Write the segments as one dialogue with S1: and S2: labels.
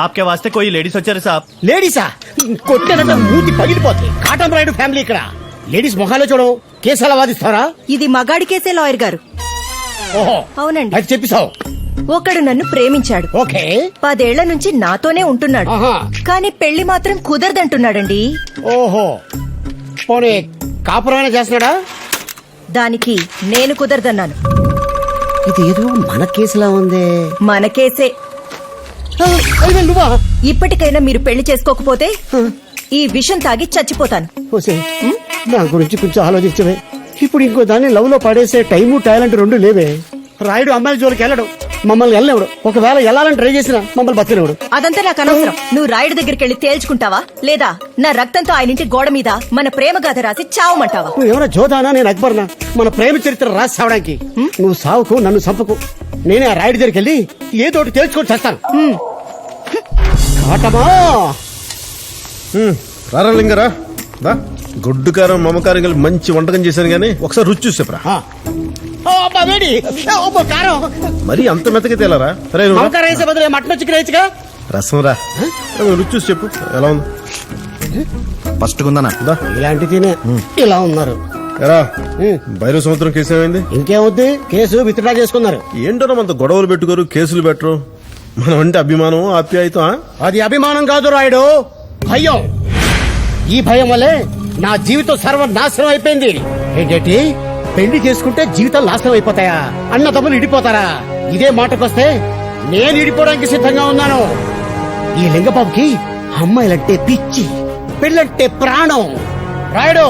S1: आपके वास्ते कोई लेडीज వచ్చారు సాబ్.
S2: లేడీసా కొట్టేదంటే మూతి పగిలిపోతాయి. కాటం రాయుడు ఫ్యామిలీ ఇక్కడ. లేడీస్ మొహాలో చూడవు, కేసు ఎలా వాదిస్తారా?
S3: ఇది మగాడి కేసే లాయర్ గారు.
S2: ఓహో
S3: అవునండి.
S2: అది చెప్పిసావు.
S3: ఒకడు నన్ను ప్రేమించాడు.
S2: ఓకే
S3: 10 ఏళ్ల నుంచి నాతోనే ఉంటున్నాడు.
S2: ఆహా.
S3: కానీ పెళ్లి మాత్రం కుదరదంటున్నాడండి.
S2: ఓహో పోనీ కాపురమైనా చేస్తున్నాడా?
S3: దానికి నేను కుదరదన్నాను.
S2: ఇది ఏదో మన కేసులా ఉంది.
S3: మన కేసే.
S2: అయినా నువ్వా?
S3: ఇప్పటికైనా మీరు పెళ్లి చేసుకోకపోతే ఈ విషం తాగి చచ్చిపోతాను.
S2: ఓసే నా గురించి కొంచెం ఆలోచించవే. ఇప్పుడు ఇంకో దాన్ని లవ్ లో పడేసే టైము టాలెంట్ రెండు లేవే. రాయుడు అమ్మాయిల జోలికి వెళ్ళడు, మమ్మల్ని వెళ్ళనివ్వడు. ఒకవేళ వెళ్ళాలని ట్రై చేసినా మమ్మల్ని బతినివ్వడు.
S3: అదంతా నాకు అనవసరం. నువ్వు రాయుడు దగ్గరికి వెళ్ళి తేల్చుకుంటావా లేదా నా రక్తంతో ఆయన ఇంటి గోడ మీద మన ప్రేమ గాథ రాసి చావమంటావా?
S2: నువ్వు ఏమైనా జోదానా, నేను అక్బర్నా? మన ప్రేమ చరిత్ర రాసి సావడానికి. నువ్వు సావుకు, నన్ను చంపకు. నేనే ఆ రాయుడి దగ్గరికి వెళ్ళి ఏదోటి తేల్చుకొని చేస్తాను. కాటమా
S4: రారాలింగరా దా. గుడ్డు కారం మమకారం కలిపి మంచి వంటకం చేశాను గానీ ఒకసారి రుచి చూసి చెప్పరా.
S2: వేడి కారం
S4: మరి అంత మెత్తగా తేలారా? సరే
S2: మమకారం వేసే బదులు మటన్ చికెన్ వేయచ్చుగా.
S4: రసం రా, రుచి చూసి చెప్పు ఎలా ఉంది. ఫస్ట్ ఉందనా?
S2: ఇలాంటి తినే ఇలా ఉన్నారు.
S4: ఎరా భైరవ సముద్రం కేసు ఏమైంది?
S2: ఇంకేమవుద్ది, కేసు విత్డ్రా చేసుకున్నారు.
S4: ఏంటో అంత గొడవలు పెట్టుకోరు, కేసులు పెట్టరు. మనం అంటే అభిమానం ఆప్యాయత.
S2: అది అభిమానం కాదు రాయుడు, భయం. ఈ భయం వల్లే నా జీవితం సర్వనాశనం అయిపోయింది. ఏంటంటే పెళ్లి చేసుకుంటే జీవితం నాశనం అయిపోతాయా? అన్న తమ్ములు ఇడిపోతారా? ఇదే మాటకొస్తే నేను ఇడిపోవడానికి సిద్ధంగా ఉన్నాను. ఈ లింగబాబుకి అమ్మాయిలంటే పిచ్చి, పెళ్ళంటే ప్రాణం. రాయుడు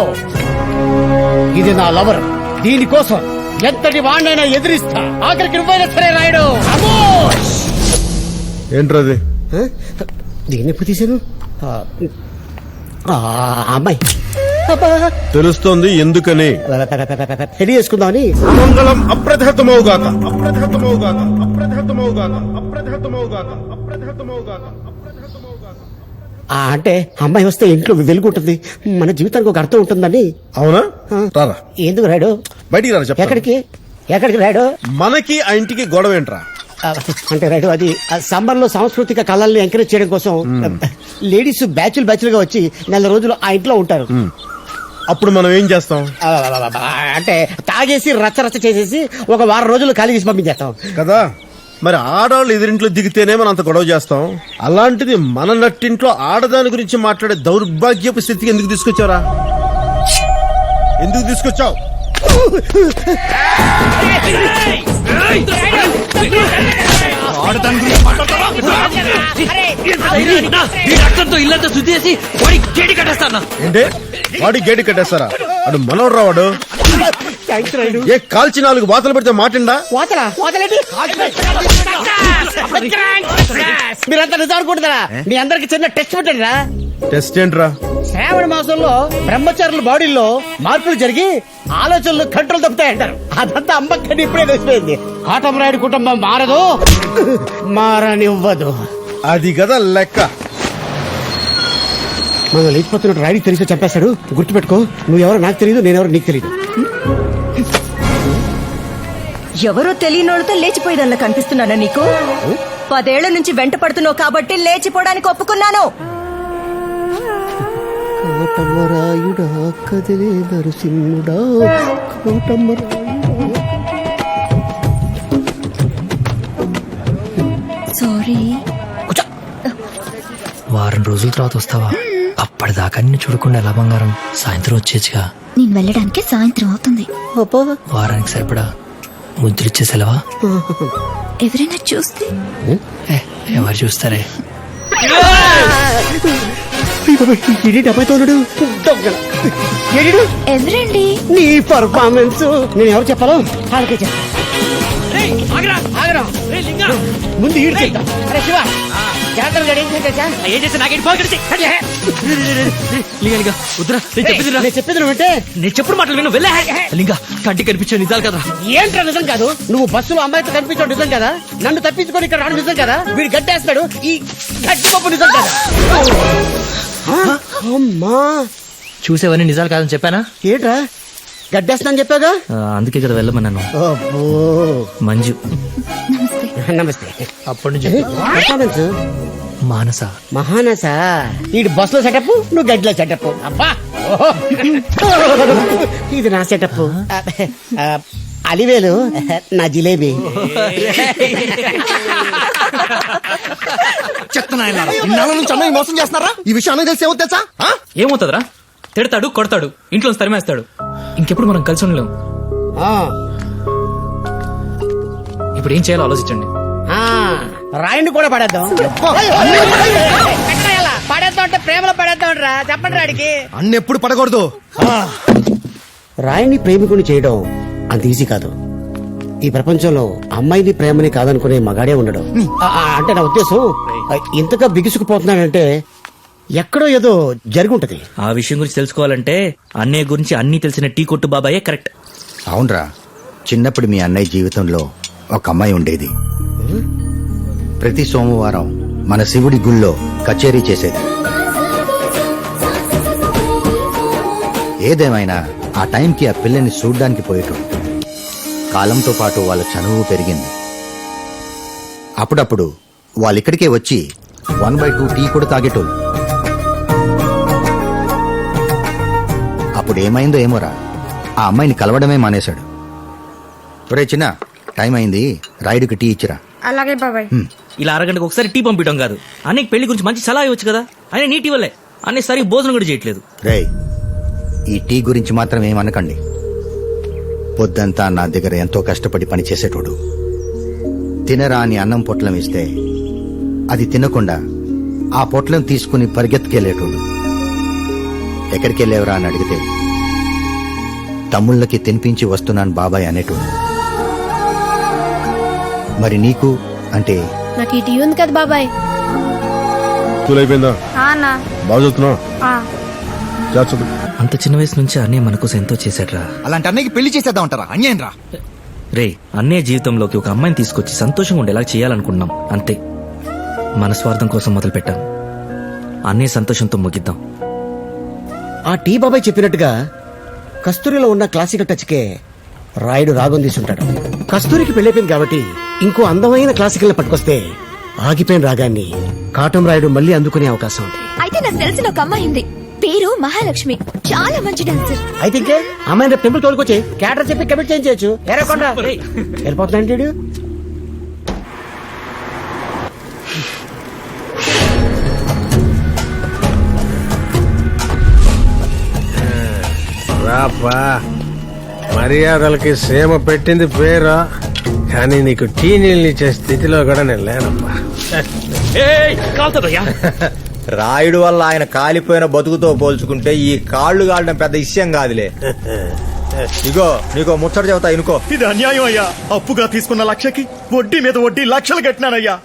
S2: ఇది నా లవర్, దీనికోసం ఎంతటి వాణ్ణైనా ఎదిరిస్తా. ఆఖరికి నువ్వైనా సరే రాయుడు.
S4: ఏంట్రది?
S2: దీన్ని ఎప్పుడు తీశాను? అమ్మాయి
S4: తెలుస్తోంది ఎందుకని.
S2: పెళ్లి చేసుకుందామని.
S4: మంగళం అప్రతిహతమౌగాక, అప్రతిహతమౌగాక, అప్రతిహతమౌగాక, అప్రతిహతమౌగాక, అప్రతిహతమౌగాక, అప్రతిహతమౌగాక.
S2: అంటే అమ్మాయి వస్తే ఇంట్లో వెలుగుంటుంది, మన జీవితానికి ఒక అర్థం ఉంటుందని.
S4: అవునా? రారా.
S2: ఎందుకు రాడు?
S4: బయటికి రారా. చెప్ప.
S2: ఎక్కడికి ఎక్కడికి రాడు?
S4: మనకి ఆ ఇంటికి గొడవ ఏంట్రా?
S2: అంటే రాడు అది సమ్మర్ లో సాంస్కృతిక కళల్ని ఎంకరేజ్ చేయడం కోసం లేడీస్ బ్యాచులు గా వచ్చి 4 రోజులు ఆ ఇంట్లో ఉంటారు.
S4: అప్పుడు మనం ఏం చేస్తాం?
S2: అంటే తాగేసి రచ్చ చేసేసి ఒక వారం రోజులు ఖాళీ చేసి పంపించేస్తాం
S4: కదా. మరి ఆడవాళ్ళు ఎదురింట్లో దిగితేనే మనం అంత గొడవ చేస్తాం. అలాంటిది మన నట్టింట్లో ఆడదాని గురించి మాట్లాడే దౌర్భాగ్యపు స్థితికి ఎందుకు తీసుకొచ్చావురా? ఎందుకు తీసుకొచ్చావు?
S5: ఇల్లంతా శుద్ధి చేసి గేడి కట్టేస్తాను.
S4: ఏంటే వాడి గేడి కట్టేస్తారా? అడు మనోడు రావాడు. ఏ కాల్చి 4 వాతలు పెడితే మాటిండా?
S2: మీరంతా నిజం అనుకుంటున్నారా? మీ అందరికి చిన్న టెస్ట్ పెట్టండిరా.
S4: టెస్ట్ ఏంట్రా?
S2: శ్రావణ మాసంలో బ్రహ్మచారుల బాడీలో మార్పులు జరిగి ఆలోచనలు కంట్రోల్ తప్పుతాయంటారు. అదంతా అమ్మక్కడి ఇప్పుడే తెలిసిపోయింది. కాటమరాయుడు కుటుంబం మారదు, మారనివ్వదు.
S4: అది కదా లెక్క.
S2: మనం లేచిపోతున్నట్టు రాయుడికి తెలిసి చంపేస్తాడు. గుర్తుపెట్టుకో, నువ్వెవరో నాకు తెలియదు, నేనెవరో నీకు తెలియదు.
S3: ఎవరో తెలియనోళ్ళతో లేచిపోయేదల్లా కనిపిస్తున్నానా నీకు? 10 ఏళ్ల నుంచి వెంట పడుతున్నావు కాబట్టి లేచిపోవడానికి ఒప్పుకున్నాను.
S2: కాటమరాయుడా కదిలే నరసింహుడా,
S6: సారీ.
S5: వారం రోజుల తర్వాత వస్తావా? అప్పటిదాకా నిన్ను చూడకుండా ఎలా బంగారం? సాయంత్రం వచ్చేచ్చుగా.
S6: నేను వెళ్ళడానికి సాయంత్రం అవుతుంది.
S5: వారానికి సరిపడా ముద్దులిచ్చే సెలవా?
S6: ఎవరైనా చూస్తే?
S5: ఎవరు చూస్తారే?
S6: ఎవరండి?
S2: నీ పర్ఫార్మెన్స్ నేను ఎవరు చెప్పాలో వాళ్ళకే చెప్పా. ముందు ఈడు చెప్తా. అరే శివ, జాగ్రత్తగా ఏం చేసా?
S5: ఏం చేస్తే నాకేంటి?
S2: నేను చెప్పేది నువ్వంటే
S5: నేను చెప్పుడు మాటలు విను. వెళ్ళే లింగా, కంటికి కనిపించే నిజాలు కదా.
S2: ఏంట్రా నిజం కాదు? నువ్వు బస్సులో అమ్మాయితో కనిపించడం నిజం కదా? నన్ను తప్పించుకొని ఇక్కడ రావడం నిజం కదా? వీడు గడ్డేస్తాడు, ఈ గడ్డి పప్పు నిజం కదా? అమ్మా,
S5: చూసేవన్నీ నిజాలు కాదని చెప్పానా?
S2: ఏంట్రా గడ్డేస్తానని చెప్పాగా?
S5: అందుకే కదా వెళ్ళమన్నాను.
S2: అబ్బో
S5: మంజు
S6: నమస్తే.
S2: నమస్తే.
S5: అప్పటి నుంచి
S2: పర్ఫార్మెన్స్
S5: మానస
S2: మహానస. ఈ బస్ లో సెటప్, నువ్వు గడ్డిలో సెటప్. అబ్బా ఓహో. ఇది నా సెటప్. అలివేలు నా జిలేబీ.
S7: ఇన్నాళ్ళ నుంచి అన్నయ్య మోసం చేస్తున్నారా? ఈ విషయం అన్నయ్య తెలిసి ఏమో తెలుసా?
S5: ఏమవుతుందిరా? తిడతాడు, కొడతాడు, ఇంట్లో తరిమేస్తాడు. ఇంకెప్పుడు మనం కలిసి ఉండలేం.
S2: ఆ,
S5: ఇప్పుడు ఏం చేయాలో ఆలోచించండి.
S2: ఆ, రాయిని కూడా పడేద్దాం. పడేద్దాం అంటే ప్రేమలో పడేద్దాం రా. చెప్పండి రాడికి.
S7: అన్న ఎప్పుడు పడకూడదు.
S2: రాయిని ప్రేమికుని చేయడం అంత ఈజీ కాదు. ఈ ప్రపంచంలో అమ్మాయిని ప్రేమని కాదనుకునే మగాడే ఉండడు. అంటే నా ఉద్దేశం, ఇంతగా బిగుసుకుపోతున్నాడంటే ఎక్కడో ఏదో జరుగుంటది.
S1: ఆ విషయం గురించి తెలుసుకోవాలంటే అన్నయ్య గురించి అన్ని తెలిసిన టీ కొట్టు బాబాయే కరెక్ట్.
S8: అవునరా, చిన్నప్పుడు మీ అన్నయ్య జీవితంలో ఒక అమ్మాయి ఉండేది. ప్రతి సోమవారం మన శివుడి గుళ్ళో కచేరీ చేసేది. ఏదేమైనా ఆ టైంకి ఆ పిల్లని చూడ్డానికి పోయేటోడు. కాలంతో పాటు వాళ్ళ చనువు పెరిగింది. అప్పుడప్పుడు వాళ్ళిక్కడికే వచ్చి 1/2 టీ కూడా తాగేటోళ్ళు. అప్పుడు ఏమైందో ఏమోరా, ఆ అమ్మాయిని కలవడమే మానేశాడు. ఒరే చిన్న, టైం అయింది, రాయుడికి టీ ఇచ్చిరా.
S9: అలాగే బాబాయ్.
S1: ఇలా అరగంటకు ఒకసారి టీ పంపించడం కాదు, అన్నయ్య పెళ్లి గురించి మంచి సలహా ఇవ్వచ్చు కదా. ఆయన నీటి వల్లే అన్నయ్య సరిగ్గా భోజనం కూడా చేయట్లేదు.
S8: రేయ్, ఈ టీ గురించి మాత్రం ఏమనకండి. పొద్దంతా నా దగ్గర ఎంతో కష్టపడి పనిచేసేటోడు. తినరా అని అన్నం పొట్లం ఇస్తే అది తినకుండా ఆ పొట్లం తీసుకుని పరిగెత్తుకెళ్లేటోడు. ఎక్కడికెళ్ళేవరా అని అడిగితే తమ్ముళ్ళకి తినిపించి వస్తున్నాను బాబాయ్ అనేటోడు. మరి నీకు అంటే?
S9: నాకు ఈ టీ ఉంది కదా బాబాయ్.
S4: అయిపోయిందా? బాగా చదువుతున్నావు?
S1: అంత చిన్న వయసు నుంచి అన్నయ్య మన కోసం ఎంతో చేశాడ్రా.
S7: అలాంటి అన్నయ్యకి పెళ్లి చేసేద్దాం అంటారా? అన్యాయం రా.
S1: రే, అన్నయ్య జీవితంలోకి ఒక అమ్మాయిని తీసుకొచ్చి సంతోషంగా ఉండేలా చేయాలనుకున్నాం, అంతే. మన స్వార్థం కోసం మొదలు పెట్టాం. అన్నయ్య సంతోషంతో ముగిద్దాం.
S2: ఆ టీ బాబాయ్ చెప్పినట్టుగా కస్తూరిలో ఉన్న క్లాసికల్ టచ్ కే రాయుడు రాగం తీసుంటాడు. కస్తూరికి పెళ్ళైపోయింది కాబట్టి ఇంకో అందమైన క్లాసికల్ పట్టుకొస్తే ఆగిపోయిన రాగాన్ని కాటం రాయుడు మళ్ళీ అందుకునే అవకాశం ఉంది.
S6: అయితే నాకు తెలిసిన ఒక అమ్మాయి ఉంది, పేరు మహాలక్ష్మి, చాలా మంచి డాన్సర్.
S2: అయితే ఇంకే అమ్మాయిని టెంపుల్ తోలుకొచ్చి క్యాటర్ చెప్పి కమిట్ చేయించవచ్చు. వెళ్ళిపోతున్నాడు.
S10: రాపా, మర్యాదలకి సీమ పెట్టింది పేరు, కానీ నీకు టీ నీళ్ళు ఇచ్చే స్థితిలో కూడా నేను లేనమ్మా.
S11: రాయుడు వల్ల ఆయన కాలిపోయిన బతుకుతో పోల్చుకుంటే ఈ కాళ్లు కాలడం పెద్ద విషయం కాదులే. ఇగో నీకో ముచ్చట చెబుతా ఇనుకో.
S1: ఇది అన్యాయం అయ్యా. అప్పుగా తీసుకున్న లక్షకి వడ్డీ మీద వడ్డీ లక్షలు కట్టినానయ్యా.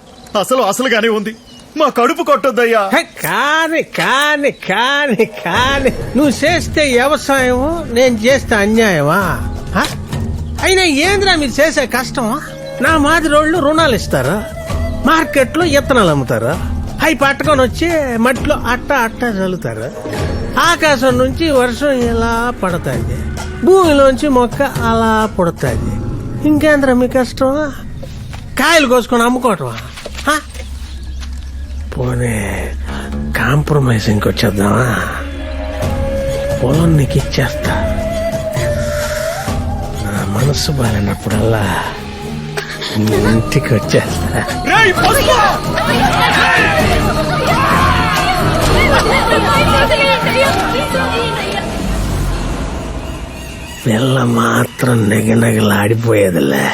S1: అసలుగానే ఉంది. మా కడుపు కొట్టొద్దయ్యా.
S10: కాని కాని కాని కాని నువ్వు చేస్తే వ్యవసాయం, నేను చేస్తే అన్యాయమా? అయినా ఏంద్రా మీరు చేసే కష్టం? నా మాదిరోళ్ళు రుణాలు ఇస్తారా, మార్కెట్లో ఇత్తనాలు అమ్ముతారా, అవి పట్టుకొని వచ్చి మట్టిలో అట్ట చల్లుతారు. ఆకాశం నుంచి వర్షం ఇలా పడతాది, భూమిలోంచి మొక్క అలా పుడతాది. ఇంకేంద్రా మీ కష్టం? కాయలు కోసుకొని అమ్ముకోవటమా? పోనీ కాంప్రమైజ్ ఇంకొచ్చేద్దామా? పొలం నీకు ఇచ్చేస్తా, నా మనసు బాలినప్పుడల్లా ఇంటికి వచ్చేస్తా. పిల్ల మాత్రం నెగనగలాడిపోయేదిలే.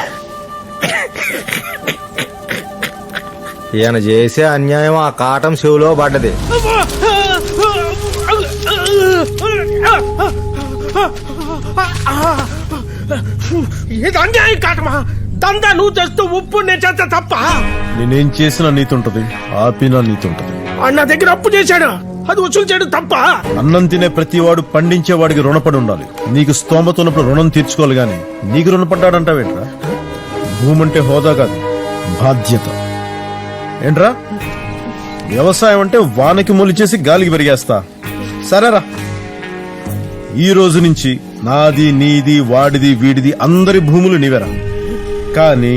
S11: ఈయన చేసే అన్యాయం ఆ కాటం చెవులో పడ్డది.
S10: ఇది అన్యాయం కాటమా? దందా నువ్వు చేస్తూ ఉప్పు నేను చేస్తా తప్ప?
S4: నేనేం చేసినా నీతుంటది, ఆపినా నీతుంటది.
S10: అన్న దగ్గర అప్పు చేశాడు, అది వసూలు చేయడం తప్ప?
S4: అన్నం తినే ప్రతివాడు పండించేవాడికి రుణపడి ఉండాలి. నీకు స్తోమత ఉన్నప్పుడు రుణం తీర్చుకోవాలి గాని నీకు రుణపడ్డాడంటావేంట్రా? భూమి అంటే హోదా కాదు, బాధ్యత. ఏంట్రా వ్యవసాయం అంటే వానకి మొలిచేసి గాలికి పెరిగేస్తా? సరేరా, ఈ రోజు నుంచి నాది నీది వాడిది వీడిది అందరి భూములు నీవేరా. కానీ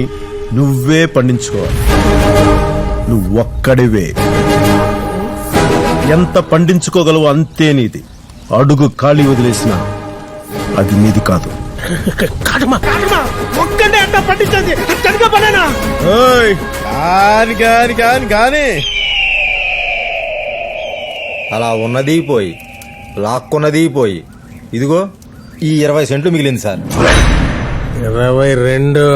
S4: నువ్వే పండించుకోవాలి. నువ్వు ఒక్కడివే. ఎంత పండించుకోగలవో అంతే నీది. అడుగు ఖాళీ వదిలేసినా అది నీది కాదు.
S10: కాదమ్మా కాదమ్మా, ఒక్కడే అట్లా పండించేది అక్కడిగా పనేనా?
S4: ఓయ్, కాని
S11: అలా ఉన్నది పోయి, లాక్కున్నది పోయి, ఇదిగో ఈ 20 సెంట్లు మిగిలింది సార్.
S10: 22.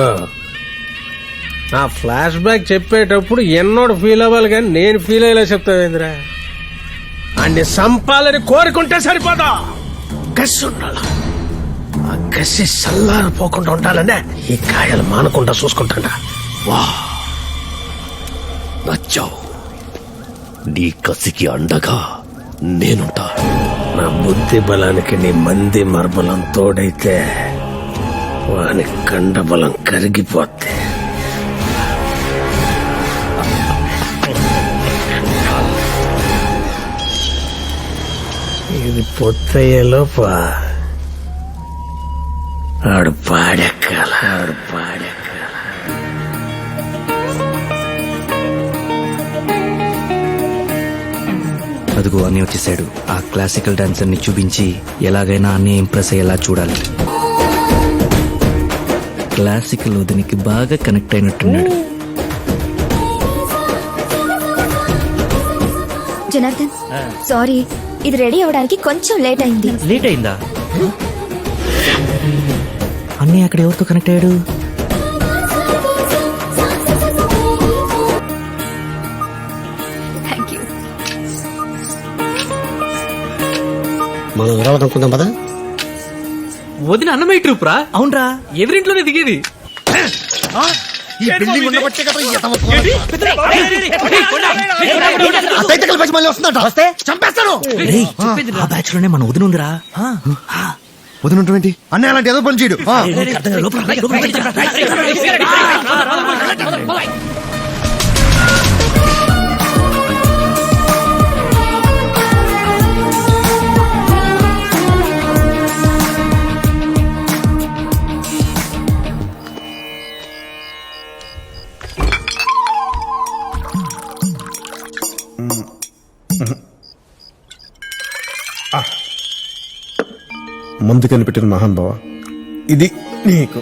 S10: నా ఫ్లాష్ బ్యాక్ చెప్పేటప్పుడు ఎన్నోడు ఫీల్ అవ్వాలి కానీ నేను ఫీల్ అయ్యేలా చెప్తావేంద్రా? అన్ని సంపాలని కోరుకుంటే సరిపోదా, కసి ఉండాల. ఆ కసి సల్లారిపోకుండా ఉండాలనే ఈ కాయలు మానకుండా చూసుకుంటాడా. వా నచ్చావు. నీ కసికి అండగా నేనుంటా. నా బుద్ధి బలానికి నీ మంది మర్బలం తోడైతే వాని కండబలం కరిగిపోతే. ఇది పొత్తయ్యేలోప ఆడు పాడెక్కాల.
S1: అదిగో అన్నీ వచ్చేసాడు. ఆ క్లాసికల్ డాన్సర్ ని చూపించి ఎలాగైనా అన్నీ ఇంప్రెస్ అయ్యేలా చూడాలి. క్లాసికల్ వదినికి బాగా కనెక్ట్ అయినట్టున్నాడు.
S6: జనార్దన్ సారీ, ఇది రెడీ అవడానికి కొంచెం లేట్ అయింది.
S1: లేట్ అయిందా? అన్నీ అక్కడ ఎవరితో కనెక్ట్ అయ్యాడు?
S6: Thank you.
S2: మనం విరవదనుకుందాం కదా.
S5: వదిన అన్నమయ్య ట్రూప్ రా.
S1: అవునరా,
S5: ఎవరింట్లోనే దిగేది.
S7: ఈ బిల్డింగ్ ఉండబట్టే కదా ఈ ఎదవ పోరాటం. ఆ తైతకల బ్యాచ్ మళ్ళీ వస్తుందట. వస్తే చంపేస్తాను.
S1: రేయ్, ఆ బ్యాచ్ లోనే మన వదిన ఉందిరా.
S7: వదిలింటి అన్న అలాంటి ఏదో పని చేయడు.
S4: మందు కనిపెట్టిన మహాన్ బావ, ఇది నీకు.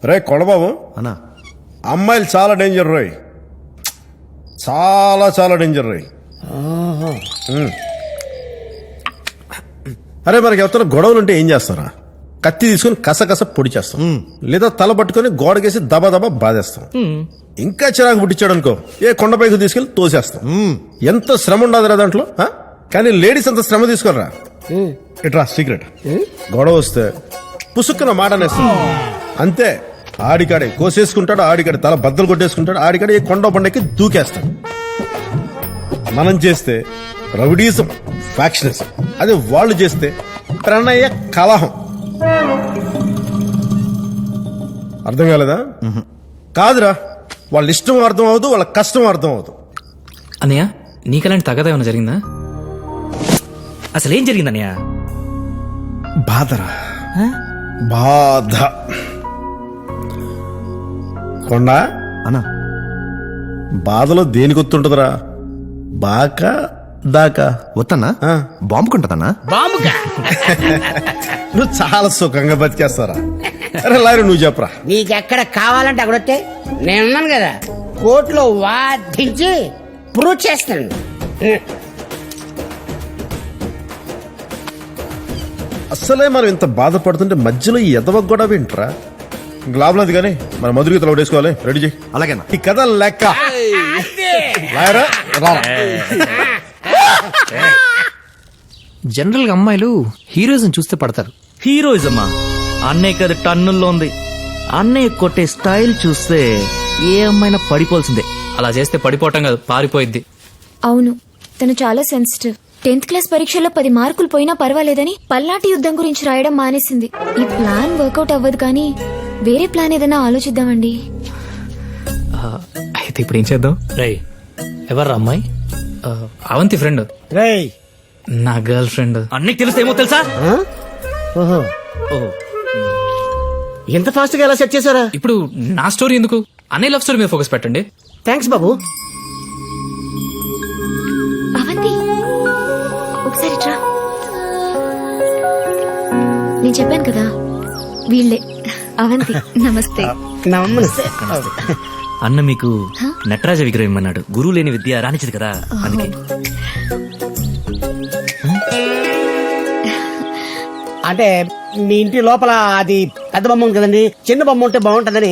S4: రే కొడబాబు
S7: అన్నా,
S4: అమ్మాయిలు చాలా డేంజర్ రోయ్, చాలా డేంజర్ రోయ్. అరే మనకి ఎవరైనా గొడవలు ఉంటే ఏం చేస్తారా? కత్తి తీసుకుని కసకస పొడి చేస్తాం, లేదా తల పట్టుకుని గోడకేసి దబా బాధేస్తాం. ఇంకా చిరాకు పుట్టించాడు అనుకో, ఏ కొండపైకి తీసుకెళ్లి తోసేస్తాం. ఎంత శ్రమ ఉండదురా దాంట్లో. కానీ లేడీస్ అంత శ్రమ తీసుకోరా. ఇట్రా సీక్రెట్, గొడవ వస్తే పుసుక్కున మాట అనేస్తాం అంతే. ఆడికాడే కోసేసుకుంటాడు, ఆడికాడే తల బద్దలు కొట్టేసుకుంటాడు, ఆడికాడే ఏ కొండ బండకి దూకేస్తాడు. మనం చేస్తే రౌడీజం, ఫ్యాక్షనిజం. అదే వాళ్ళు చేస్తే ప్రణయ కలహం. అర్థం కాలేదా? కాదురా, వాళ్ళ ఇష్టం అర్థం అవదు, వాళ్ళ కష్టం అర్థం అవదు.
S5: అన్నయ్య నీకలాంటి తగదా ఏమైనా జరిగిందా?
S1: అసలు ఏం జరిగిందన్నయ్య?
S4: బాధరా, బాధ. కొండ
S7: అన్నా,
S4: బాధలో దేనికి ఒత్తుంటదిరా? బాకా దాకా
S7: వద్దన్నా, బాంబు కొంటదన్నా.
S10: బాంబుగా
S4: నువ్వు చాలా సుఖంగా బతికేస్తారా. అరే లాయరు నువ్వు చెప్పరా.
S2: నీకెక్కడ కావాలంటే అక్కడ వస్తే నేనున్నాను కదా, కోర్టులో వాదించి ప్రూవ్ చేస్తాను.
S4: అసలే మనం ఇంత బాధపడుతుంటే మధ్యలో ఈ ఎదవ గొడవ వింటరా? లాభలేదు కానీ మన మధురికి తల వేసుకోవాలి. రెడీ చేయి.
S7: అలాగేనా?
S4: ఈ కథ లెక్క. లాయరా రా.
S5: జనరల్ గా అమ్మాయిలు హీరోయిజం చూస్తే పడతారు.
S1: హీరోయిజమా? అన్నయ్య కదా టన్నుల్లో ఉంది. అన్నయ్య కొట్టే స్టైల్ చూస్తే ఏ అమ్మాయినా పడిపోవాల్సిందే.
S5: అలా చేస్తే పడిపోవటం కాదు, పారిపోయిద్ది.
S6: అవును, తను చాలా సెన్సిటివ్. 10th క్లాస్ పరీక్షలో 10 మార్కులు పోయినా పర్వాలేదని పల్నాటి యుద్ధం గురించి రాయడం మానేసింది. ఈ ప్లాన్ వర్కౌట్ అవ్వదు, కానీ వేరే ప్లాన్ ఏదైనా ఆలోచిద్దామండి.
S5: అయితే ఇప్పుడు ఏం చేద్దాం? రై ఎవర్రా అమ్మాయి? అవంతి ఫ్రెండ్.
S2: రేయ్,
S5: నా గర్ల్ ఫ్రెండ్.
S1: అన్నకి తెలిస్తే ఏమో తెలుసా?
S2: ఆ? ఓహో,
S1: ఓహో,
S2: ఎంత ఫాస్ట్ గా ఎలా సెట్ చేశారా?
S5: ఇప్పుడు నా స్టోరీ ఎందుకు, అన్నయ్య లవ్ స్టోరీ మీద ఫోకస్ పెట్టండి.
S2: థ్యాంక్స్ బాబు.
S6: అవంతి ఒకసారి రా. నేను చెప్పాను కదా వీళ్ళే అవంతి. నమస్తే.
S2: నమస్తే.
S1: అన్న మీకు నటరాజ విగ్రహం ఇమ్మన్నాడు. గురువు లేని విద్య రానిచ్చదు కదా, అందుకే.
S2: అంటే మీ ఇంటి లోపల అది పెద్ద బొమ్మ ఉంది కదండి, చిన్న బొమ్మ ఉంటే బాగుంటుందని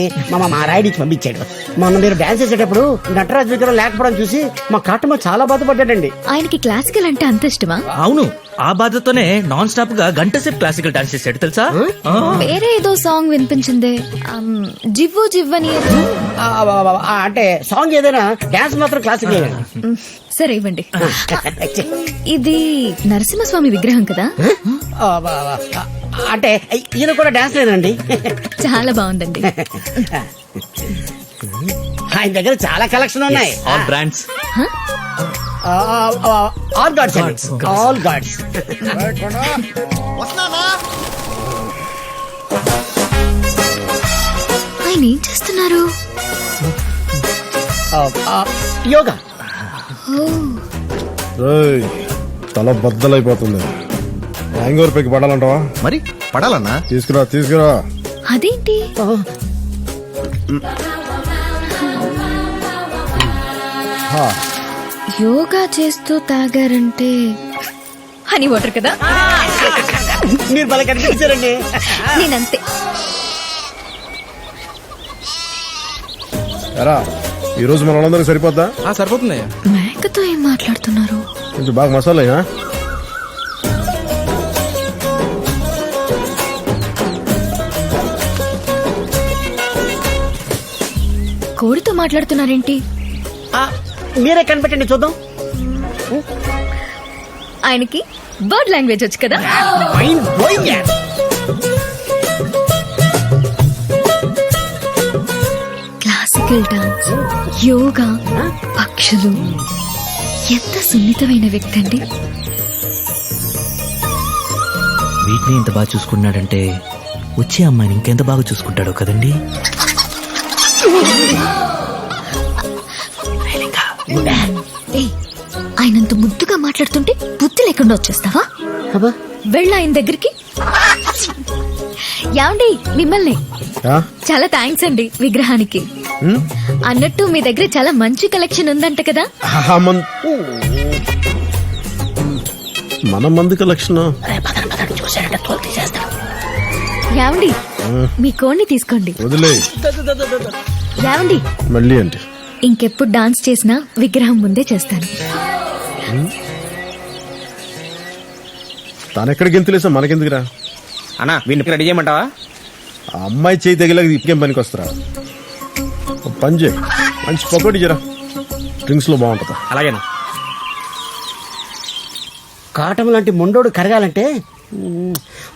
S2: మా రాయుడికి పంపించాడు. మొన్న మీరు డాన్స్ చేసేటప్పుడు నటరాజ్ విగ్రహం లేకపోవడం చూసి మా కాటమ్మ చాలా బాధపడ్డాడండి.
S6: ఆయనకి క్లాసికల్ అంటే అంత ఇష్టమా?
S1: అవును, ఆ బాధతోనే నాన్ స్టాప్ గా గంట సేపు క్లాసికల్ డాన్స్ చేశాడు తెలుసా?
S6: వేరే ఏదో సాంగ్ వినిపించిందే, జివ్వు జివ్వని ఏదో.
S2: అంటే సాంగ్ ఏదైనా డాన్స్ మాత్రం క్లాసిక్.
S6: సరే ఇవ్వండి. ఇది నరసింహస్వామి విగ్రహం కదా?
S2: అంటే ఈయన కూడా డాన్స్ లేదండి.
S6: చాలా బాగుందండి.
S2: ఆయన దగ్గర చాలా కలెక్షన్ ఉన్నాయి.
S1: All brands,
S2: all gods, all gods.
S6: ఆయన ఏం చేస్తున్నారు?
S2: యోగా.
S4: ఏయ్, తల బద్దలైపోతుంది. హ్యాంగోవర్ పైకి పడాలంటావా?
S7: మరి పడాలన్నా?
S4: తీసుకురా.
S6: అదేంటి? యోగా చేస్తూ తాగారంటే హనీ వాటర్ కదా?
S2: మీరు బాగా కనిపించారండి.
S6: నేనంతే.
S4: ఎరా, ఈ రోజు మన వాళ్ళందరికీ సరిపోద్దా?
S5: సరిపోతుంది.
S6: మేకతో ఏం మాట్లాడుతున్నారు?
S4: కొంచెం బాగా మసాలా.
S6: కోడితో మాట్లాడుతున్నారేంటి?
S2: మీరే కనిపెట్టండి చూద్దాం.
S6: ఆయనకి బర్డ్ లాంగ్వేజ్ వచ్చు కదా? క్లాసికల్ డాన్స్, యోగా, పక్షులు. ఎంత సున్నితమైన వ్యక్తి అండి.
S1: వీటిని ఇంత బాగా చూసుకున్నాడంటే వచ్చే అమ్మాయిని ఇంకెంత బాగా చూసుకుంటాడో కదండి.
S6: ఏయ్, ఆయనంత ముద్దుగా మాట్లాడుతుంటే బుద్ధి లేకుండా వచ్చేస్తావా? వెళ్ళ ఆయన దగ్గరికి. యాండి మిమ్మల్ని. చాలా థ్యాంక్స్ అండి విగ్రహానికి. అన్నట్టు మీ దగ్గర చాలా మంచి కలెక్షన్ ఉందంట కదా?
S4: మన మంది కలెక్షన్.
S6: యాండి మీ కోడిని తీసుకోండి.
S4: వదిలే.
S6: యాండి
S4: మళ్ళీ అంటే
S6: ఇంకెప్పుడు డాన్స్ చేసినా విగ్రహం ముందే చేస్తాను.
S4: తానెక్కడ గెంతులేసా మనకెందుకురా?
S10: అన్నా వీడిని రెడీ చేయమంటావా?
S4: ఆ అమ్మాయి చేయి తగిలాక ఇప్పకేం పనికి వస్తారా? పని చేయి, మంచి పకోడీ జరా, డ్రింక్స్ లో బాగుంటుందా?
S10: అలాగేనా.
S2: కాటం లాంటి మొండోడు కరగాలంటే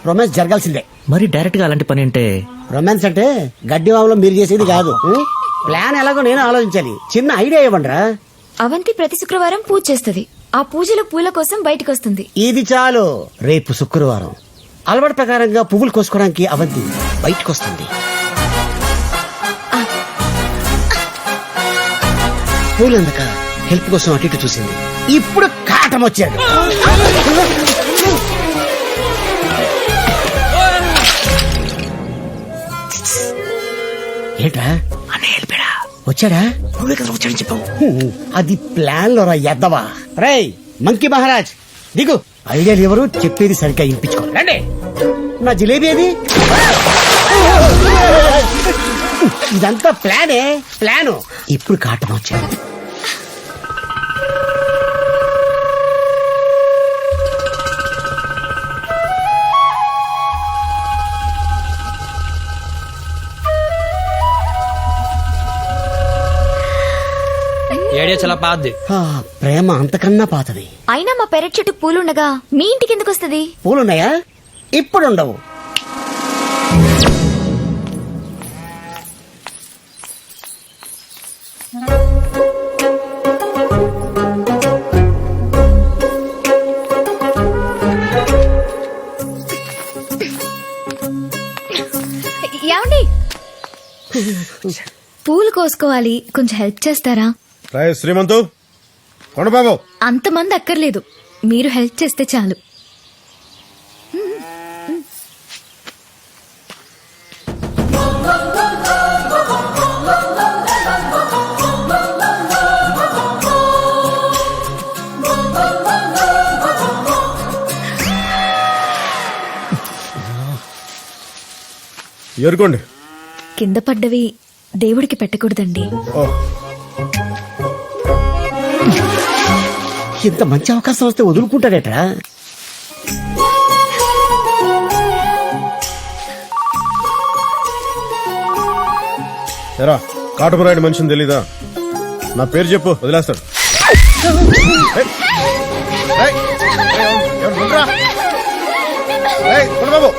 S2: రొమాన్స్ జరగాల్సిందే.
S1: మరి డైరెక్ట్ గా అలాంటి పని అంటే?
S2: రొమాన్స్ అంటే గడ్డి వాములో మీరు చేసేది కాదు. ప్లాన్ ఎలాగో నేను ఆలోచించాలి. చిన్న ఐడియా ఇవ్వండిరా.
S6: అవంతి ప్రతి శుక్రవారం పూజ చేస్తుంది. ఆ పూజలో పూల కోసం బయటకు వస్తుంది.
S2: ఇది చాలు. రేపు శుక్రవారం అలవాటు ప్రకారంగా పువ్వులు కోసుకోవడానికి అవంతి బయటకు వస్తుంది. పూలందక హెల్ప్ కోసం అటు ఇటు చూసింది. ఇప్పుడు కాటం వచ్చాడు. ఏంట్రా వచ్చాడా? వచ్చాడని చెప్పావు. అది ప్లాన్ లో రా ఎద్దవా. రేయ్ మంకీ మహారాజ్ దిగు. ఐడియాలు ఎవరు చెప్పేది సరిగ్గా వినిపించుకోండి. రండి. నా జిలేబీ ఏది? ఇదంతా ప్లానే, ప్లాను. ఇప్పుడు కాటం వచ్చాడు.
S5: చాలా పాతది.
S2: ప్రేమ అంతకన్నా పాతది.
S6: అయినా మా పెరట్ చెట్టుకు పూలుండగా మీ ఇంటికి ఎందుకు వస్తుంది?
S2: పూలున్నాయా? ఇప్పుడు ఉండవు.
S6: ఏమండి పూలు కోసుకోవాలి, కొంచెం హెల్ప్ చేస్తారా?
S4: రాయ్ శ్రీమంతు కొండబాబు
S6: అంతమంది అక్కర్లేదు, మీరు హెల్ప్ చేస్తే చాలు.
S4: ఏరుకోండి.
S6: కింద పడ్డవి దేవుడికి పెట్టకూడదండి.
S4: ఓ,
S2: ఇంత మంచి అవకాశం వస్తే వదులుకుంటాడేట్రా?
S4: ఎరా కాటమరాయుడు మనిషిని తెలీదా? నా పేరు చెప్పు, వదిలేస్తాడు. ఏయ్, ఏయ్, ఎవరు ఉండరా? ఏయ్, కొండబాబు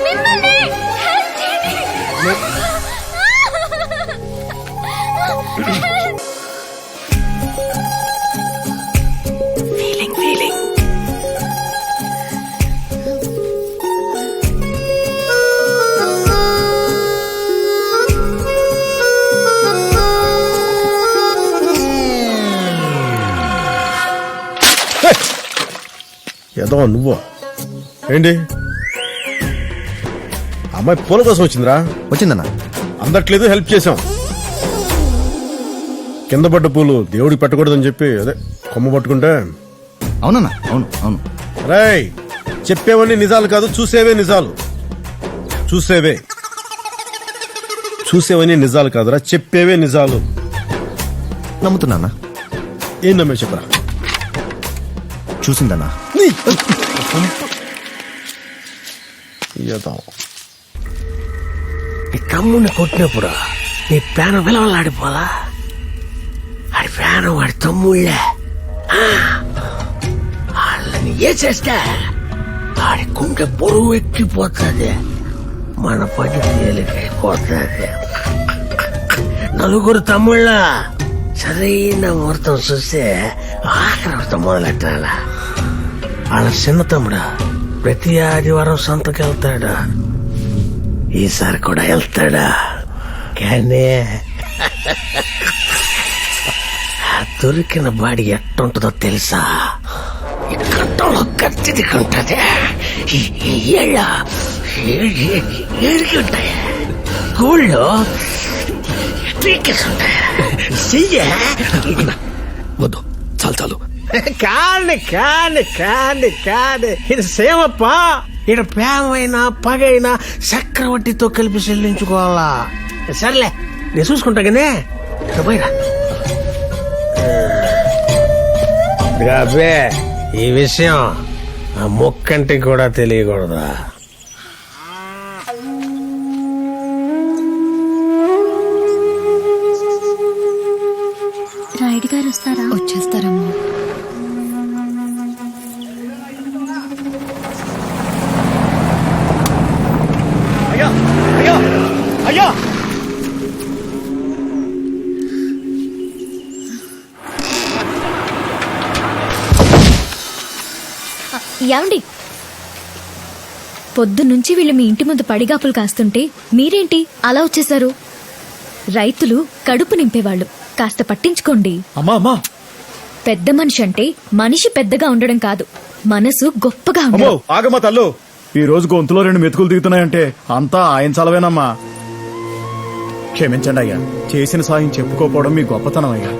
S4: ఏదో నువ్వు ఏంటి? అమ్మాయి పూల కోసం వచ్చిందిరా.
S7: వచ్చిందన్నా.
S4: అందట్లేదు, హెల్ప్ చేసాం. కింద పడ్డ పూలు దేవుడికి పెట్టకూడదని చెప్పి అదే కొమ్మ పట్టుకుంటే.
S7: అవునన్నా, అవును అవును.
S4: రేయ్, చెప్పేవన్నీ నిజాలు కాదు, చూసేవే నిజాలు. చూసేవన్నీ నిజాలు కాదురా, చెప్పేవే నిజాలు.
S7: నమ్ముతున్నా.
S4: ఏం నమ్మే చెప్పరా?
S7: చూసిందన్నా.
S4: ఏదో
S10: నీ తమ్ముడిని కొట్టినప్పుడు నీ ప్రాణం విలవలాడిపోలా? ఆడి ప్రాణం వాడి తమ్ముళ్ళే. వాళ్ళని ఏ చేస్తే ఆడి గుండె బరువు ఎక్కిపోతుంది, మన పని తేలికైపోతుంది. నలుగురు తమ్ముళ్ళ సరైన ముహూర్తం చూస్తే ఆఖరితో మొదలెట్టాలా. వాళ్ళ చిన్న తమ్ముడు ప్రతి ఆదివారం సంతకెళ్తాడు, ఈసారి కూడా వెళ్తాడా? కానీ దొరికిన బాడీ ఎట్టుంటుందో తెలుసా? ఈ కంటంలో కత్తి దిగుంటది, ఏడికి ఉంటాయి, గోళ్ళు పీకేసి ఉంటాయి.
S5: వద్దు, చాలు చాలు.
S10: కాని కాని కాని కాని ఇది సేమప్ప. ఇక్కడ ప్రేమైనా పగైనా చక్రవర్తితో కలిపి చెల్లించుకోవాలా. సర్లే, నేను చూసుకుంటా కానీ పోయిరా. అబ్బే, ఈ విషయం ఆ మొక్కంటికి కూడా తెలియకూడదా?
S6: రాయుడు గారు వస్తారా? వచ్చేస్తారమ్మా.
S2: అయ్యా అయ్యా అయ్యా!
S6: ఏమండి, పొద్దున్నుంచి వీళ్ళు మీ ఇంటి ముందు పడిగాపులు కాస్తుంటే మీరేంటి అలా వచ్చేశారు? రైతులు కడుపు నింపేవాళ్ళు, కాస్త పట్టించుకోండి.
S5: అమ్మా అమ్మా,
S6: పెద్ద మనిషి అంటే మనిషి పెద్దగా ఉండడం కాదు, మనసు గొప్పగా
S4: అమ్మో
S6: ఉండడం.
S4: ఆగమ్మా తల్లు.
S12: ఈ రోజు గొంతులో 2 మెతుకులు దిగుతున్నాయంటే అంతా ఆయన చలవేనమ్మా. క్షమించండి అయ్యా, చేసిన సాయం చెప్పుకోపోవడం మీ గొప్పతనం అయ్యా.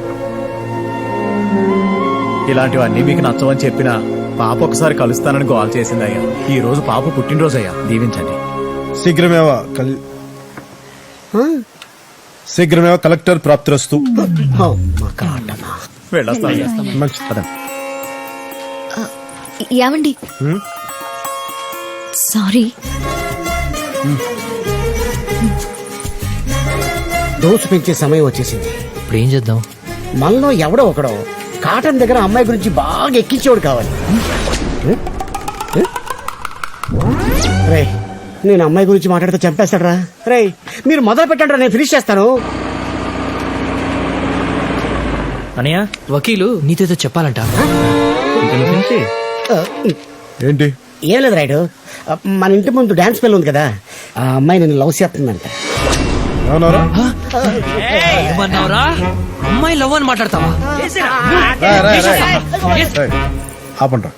S12: ఇలాంటివన్నీ మీకు నచ్చవని చెప్పినా పాప ఒకసారి కలుస్తానని గోల్ చేసిందయ్యా. ఈ రోజు పాప పుట్టినరోజయ్యా, దీవించండి.
S4: శీఘ్రమేవ కలెక్టర్ ప్రాప్తిరస్తు.
S12: వెళ్ళొస్తాయ్యా.
S4: మంచి పదం.
S6: ఏమండి, సారీ.
S2: దోసు పెంచే సమయం వచ్చేసింది.
S5: ఇప్పుడు ఏం చేద్దాం?
S2: మనలో ఎవడో ఒకడో కాటన్ దగ్గర అమ్మాయి గురించి బాగా ఎక్కించేవాడు కావాలి. రే, నేను అమ్మాయి గురించి మాట్లాడితే చంపేస్తాడరా. రే, మీరు మొదలు పెట్టండి, నేను ఫినిష్ చేస్తాను.
S1: అనయ్య,
S5: వకీలు నీతో చెప్పాలంట.
S4: ఏంటి?
S2: ఏం లేదు రాయుడు, మన ఇంటి ముందు డాన్స్ పిల్ల ఉంది కదా, ఆ అమ్మాయి నేను లవ్ చేస్తుందంట.
S4: ఏమన్నారా?
S5: ఏమన్నావురా? అమ్మాయి లవ్ అని మాట్లాడతావా?
S4: ఆపండ్రా.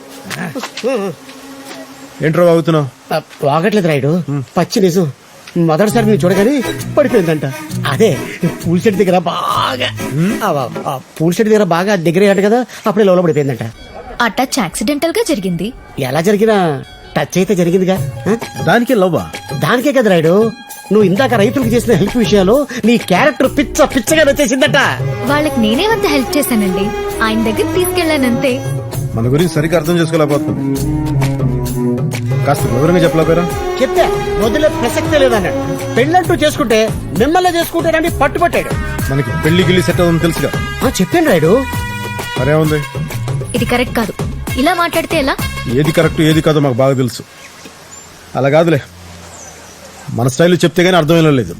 S4: ఏంట్రా వాగుతున్నావు?
S2: వాగట్లేదు రాయుడు, పచ్చి నిజం. మొదటిసారి నేను చూడగానే పడిపోయిందంట. అదే పూల చెట్టు దగ్గర బాగా పూల చెట్టు దగ్గర బాగా దగ్గరయ్యాడు కదా, అప్పుడే లోపల పడిపోయిందంట.
S6: ఆ టచ్ యాక్సిడెంటల్ గా జరిగింది.
S2: ఎలా జరిగినా టచ్ అయితే జరిగిందిగా.
S4: దానికి లవ్వా?
S2: దానికే కదా రాయుడు, నువ్వు ఇందాక రైతులకు చేసిన హెల్ప్ విషయాలు నీ క్యారెక్టర్ పిచ్చగా వచ్చేసిందట.
S6: వాళ్ళకి నేనేమంత హెల్ప్ చేశానండి, ఆయన దగ్గర తీసుకెళ్లానంతే.
S4: మన గురించి సరిగ్గా అర్థం చేసుకోలేకపోతుంది. కాస్త వివరంగా చెప్పలేకపోయారా?
S2: చెప్తే వదిలే ప్రసక్తే లేదన్నాడు. పెళ్ళంటూ చేసుకుంటే మిమ్మల్ని చేసుకుంటానని పట్టుబట్టాడు.
S4: మనకి పెళ్లి గిల్లి సెట్ అవుతుంది తెలుసుగా.
S2: చెప్పాను రాయుడు.
S4: మరే ఉంది,
S6: ఇది కరెక్ట్ కాదు. ఇలా మాట్లాడితే ఎలా?
S4: ఏది కరెక్ట్ ఏది కాదో మాకు బాగా తెలుసు. అలా కాదులే, మన స్టైల్ చెప్తే గానీ అర్థమయ్యేలా లేదు.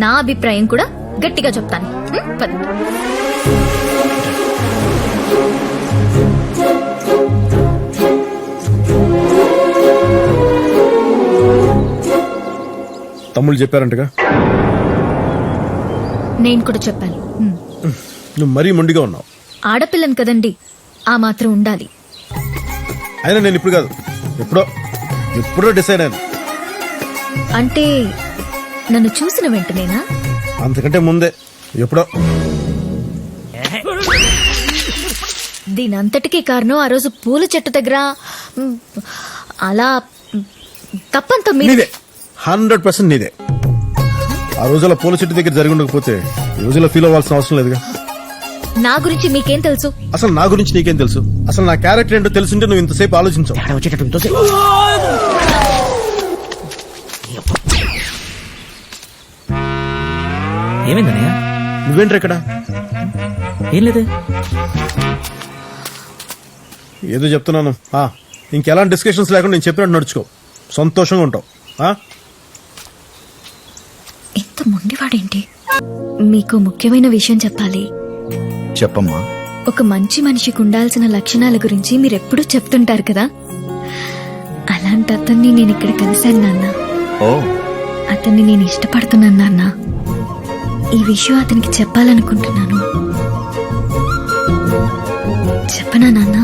S6: నా అభిప్రాయం కూడా గట్టిగా చెప్తాను. పద.
S4: తమ్ముళ్ళు చెప్పారంటగా.
S6: నేను కూడా చెప్పాను.
S4: నువ్వు మరీ మొండిగా ఉన్నావు.
S6: ఆడపిల్లని కదండి, ఆ మాత్రం ఉండాలి.
S4: అయినా నేను ఇప్పుడు కాదు, ఎప్పుడో డిసైడ్ అయ్యాను.
S6: అంటే నన్ను చూసిన వెంటనేనా?
S4: అంతకంటే ముందే ఎప్పుడో.
S6: దీని అంతటికీ కారణం ఆ రోజు పూల చెట్టు దగ్గర అలా తప్పంతా మీదే.
S4: 100% నీదే. ఆ రోజుల్లో పూల చెట్టు దగ్గర జరిగి ఉండకపోతే ఈ రోజుల్లో ఫీల్ అవ్వాల్సిన అవసరం లేదుగా.
S6: నా గురించి మీకేం తెలుసు?
S4: అసలు నా గురించి నీకేం తెలుసు? అసలు నా క్యారెక్టర్ ఏంటో తెలుసుంటే నువ్వు ఇంతసేపు ఆలోచించావు.
S1: ఏమైందన్నయ్య?
S4: నువ్వేంట్రా ఇక్కడ?
S1: ఏం లేదు.
S4: ఏదో చెప్తున్నాను. ఇంకెలాంటి డిస్కషన్స్ లేకుండా నేను చెప్పినట్టు నడుచుకో, సంతోషంగా ఉంటావు.
S6: ఇంత మొండివాడేంటి? మీకు ముఖ్యమైన విషయం చెప్పాలి.
S11: చెప్పమ్మా.
S6: ఒక మంచి మనిషికి ఉండాల్సిన లక్షణాల గురించి మీరెప్పుడూ చెప్తుంటారు కదా, అలాంటి అతన్ని నేను ఇక్కడ కలిశాను నాన్న. అతన్ని నేను ఇష్టపడుతున్నాను నాన్న. ఈ విషయం అతనికి చెప్పాలనుకుంటున్నాను. చెప్పనా నాన్న?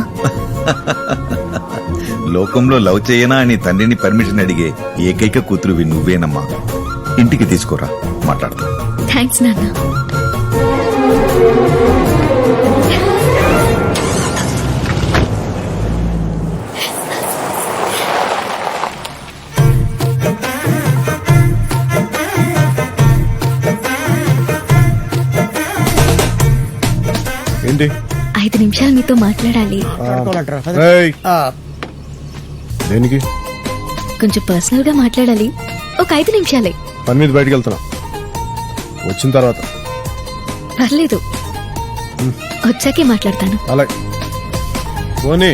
S13: లోకంలో లవ్ చేయనా అని తండ్రిని పర్మిషన్ అడిగే ఏకైక కూతురువి నువ్వేనమ్మా. ఇంటికి తీసుకోరా, మాట్లాడతా.
S6: థ్యాంక్స్ నాన్న.
S4: ఏంటి?
S6: 5 నిమిషాలు మీతో మాట్లాడాలి.
S4: ఏయ్, దేనికి?
S6: కొంచెం పర్సనల్ గా మాట్లాడాలి. ఒక 5 నిమిషాలే.
S4: పని మీద బయటకు వెళ్తున్నా, వచ్చిన తర్వాత.
S6: పర్లేదు, వచ్చాకే మాట్లాడతాను.
S4: అలాగే పోనీ.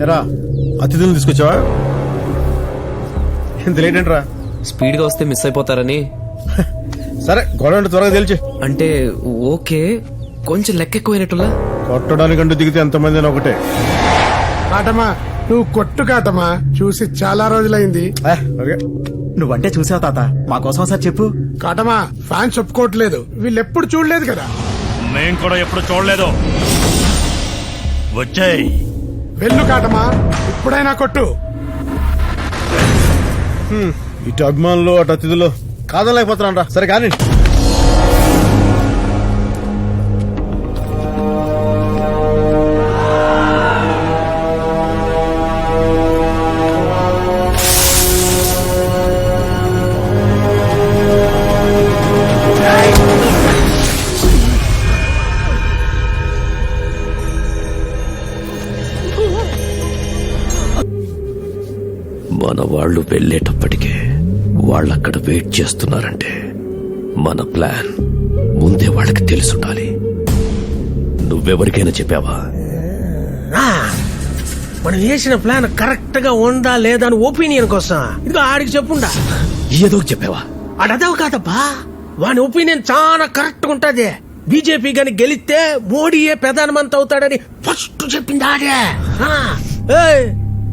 S4: ఎరా, అతిథులను తీసుకొచ్చావా? ఎంత లేట్ ఏంట్రా?
S5: స్పీడ్ గా వస్తే మిస్ అయిపోతారని.
S4: సరే, గొడవ అంటే త్వరగా తెలిచి.
S5: అంటే ఓకే, కొంచెం లెక్క ఎక్కువైనట్టులా.
S4: కొట్టడానికంటూ దిగితే ఎంతమంది ఒకటే.
S10: కాటమా, నువ్వు కొట్టు కాటమా, చూసి చాలా రోజులైంది.
S12: నువ్వంటే చూసావు తాత, మా కోసం సార్ చెప్పు.
S10: కాటమా, ఫ్యాన్స్ ఒప్పుకోవట్లేదు. వీళ్ళెప్పుడు చూడలేదు కదా.
S14: మేము కూడా ఎప్పుడు చూడలేదు.
S13: వచ్చాయి.
S2: వెళ్ళు కాటమా, ఇప్పుడైనా కొట్టు.
S4: ఇటు అభిమానులు అటు అతిథులు కాదలేకపోతున్నాను రా. సరే కానీ
S14: మన వాళ్ళు వెళ్ళేటప్పటికే వాళ్ళక్కడ వెయిట్ చేస్తున్నారంటే మన ప్లాన్ ముందే వాళ్ళకి తెలుసుండాలి. నువ్వెవరికైనా చెప్పావా?
S10: మనం వేసిన ప్లాన్ కరెక్ట్ గా ఉందా లేదా అని ఒపీనియన్ కోసం ఇదిగో ఆడికి చెప్పుండా.
S14: ఏదో చెప్పావా?
S10: అడదవు కాదబ్బా, వాని ఒపీనియన్ చాలా కరెక్ట్ ఉంటది. బీజేపీ గాని గెలిస్తే మోడీయే ప్రధానమంత్రి అవుతాడని ఫస్ట్ చెప్పింది ఆడే.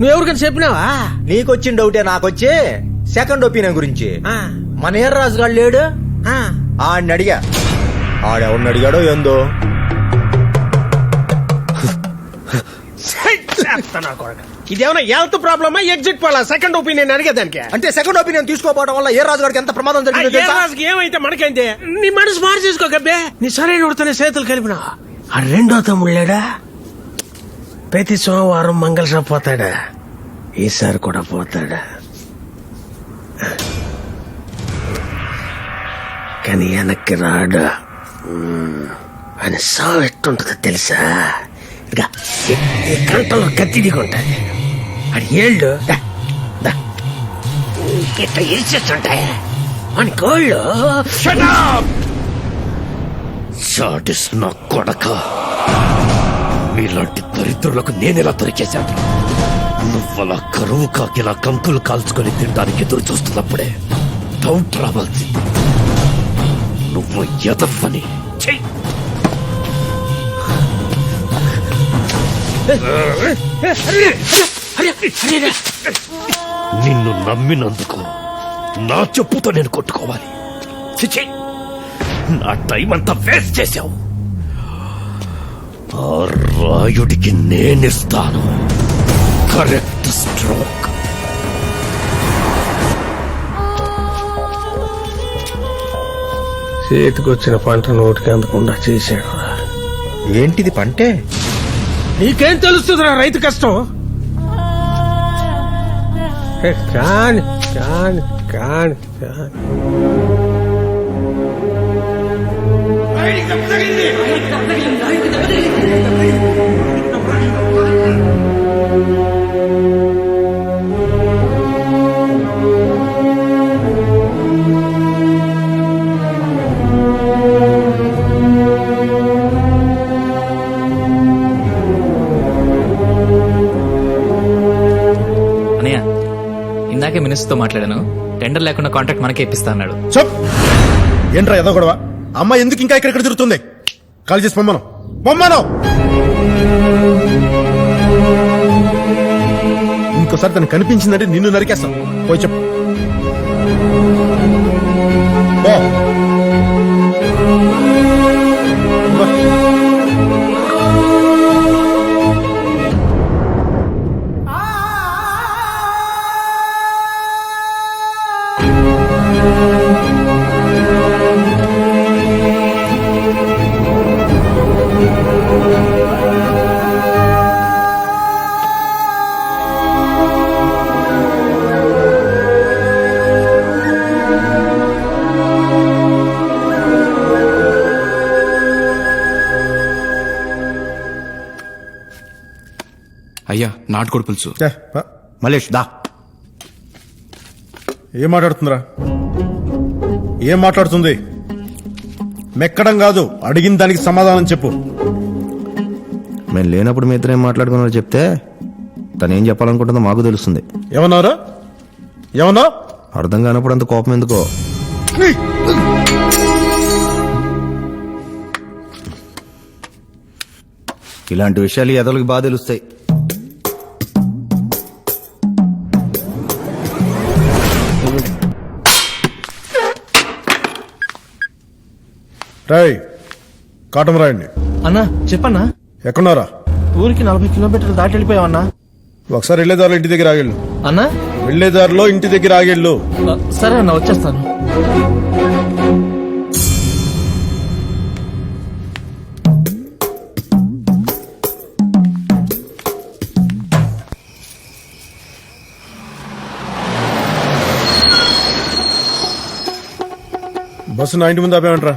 S10: నువ్వెవరికైనా చెప్పినావా?
S11: నీకొచ్చిన డౌటే నాకొచ్చి సెకండ్ ఒపీనియన్ గురించి. మన ఏర్ రాజు గారు లేడు, ఆడిని అడిగా. ఆడెవడిని అడిగాడో ఏందో.
S10: ఇదేమన్నా హెల్త్ ప్రాబ్లమా ఎగ్జిట్ పోలా? సెకండ్ ఒపీనియన్ అడిగేదానికి.
S11: అంటే సెకండ్ ఒపీనియన్ తీసుకోపోవడం వల్ల ఏ రాజు గారికి ఎంత ప్రమాదం జరిగిందో తెలుసా?
S10: రాజుకి ఏమైతే మనకైతే నీ మనసు మారి చేసుకోకబ్బే. నీ సరైన ఉడతనే చేతులు కలిపినా. ఆ రెండో తమ్ముళ్ళేడా ప్రతి సోమవారం మంగళ పోతాడా, ఈసారి కూడా పోతాడా? కానీ వెనక్కి రాడు. అని సావు ఎట్టుంటుందో తెలుసా? ఇక ఈ కంటలో కత్తిదిగా ఉంటుంది. అది ఏళ్ళు ఇట్లా ఇరిచేస్తుంటాయి అని కోళ్ళు.
S14: షాటిస్ నా కొడక, మీలాంటి దరిద్రులకు నేనెలా దొరికేశాను? నువ్వలా కరువు కాకిలా కంకులు కాల్చుకొని తినడానికి ఎదురు చూస్తున్నప్పుడే డౌట్ రావాల్సింది. నువ్వు ఎదవ్వని నిన్ను నమ్మినందుకు నా చెప్పుతో నేను కొట్టుకోవాలి. చిచి, నా టైం అంతా వేస్ట్ చేశావు. ఆ రాయుడికి నేనిస్తాను కరెక్ట్ స్ట్రోక్.
S10: చేతికొచ్చిన పంట నోటికి అందకుండా చేశాడు.
S11: ఏంటిది పంటే?
S10: నీకేం తెలుస్తుందిరా రైతు కష్టం? కాని కాని కాని కాని
S5: అనయ్య, ఇందాకే మినిస్టర్తో మాట్లాడాను. టెండర్ లేకుండా కాంట్రాక్ట్ మనకే ఇప్పిస్తా అన్నాడు.
S4: చెప్. ఏంట్రా ఏదో గొడవ? అమ్మ ఎందుకు ఇంకా ఇక్కడ తిరుగుతుంది? కాల్ చేసి పొమ్మను. ఇంకోసారి తను కనిపించిందంటే నిన్ను నరికేస్తాం. పోయి చెప్పు.
S12: అయ్యా, నాటుకోడి పులుసు.
S8: మలేష్ దా.
S4: ఏం మాట్లాడుతుందిరా? ఏం మాట్లాడుతుంది? మెక్కడం కాదు, అడిగిన దానికి సమాధానం చెప్పు.
S8: మేము లేనప్పుడు మీ ఇద్దరు ఏం మాట్లాడుకున్నారో చెప్తే తనేం చెప్పాలనుకుంటుందో మాకు తెలుస్తుంది.
S4: ఏమన్నారా? ఏమన్నా?
S8: అర్థం కానప్పుడు అంత కోపం ఎందుకో? ఇలాంటి విషయాలు ఎదలకి బాగా తెలుస్తాయి.
S4: రాయ్, కాటం రాయండి.
S5: అన్నా చెప్పన్నా.
S4: ఎక్కడున్నారా?
S12: ఊరికి 40 కిలోమీటర్లు దాటి వెళ్ళిపోయావన్నా.
S4: ఒకసారి వెళ్లేదారిలో ఇంటి దగ్గర ఆగేళ్ళు.
S12: అన్నా
S4: వెళ్లేదారిలో ఇంటి దగ్గర ఆగేళ్ళు.
S12: సరే అన్న, వచ్చేస్తాను.
S4: బస్సు నా ఇంటి ముందు ఆపేమంటారా?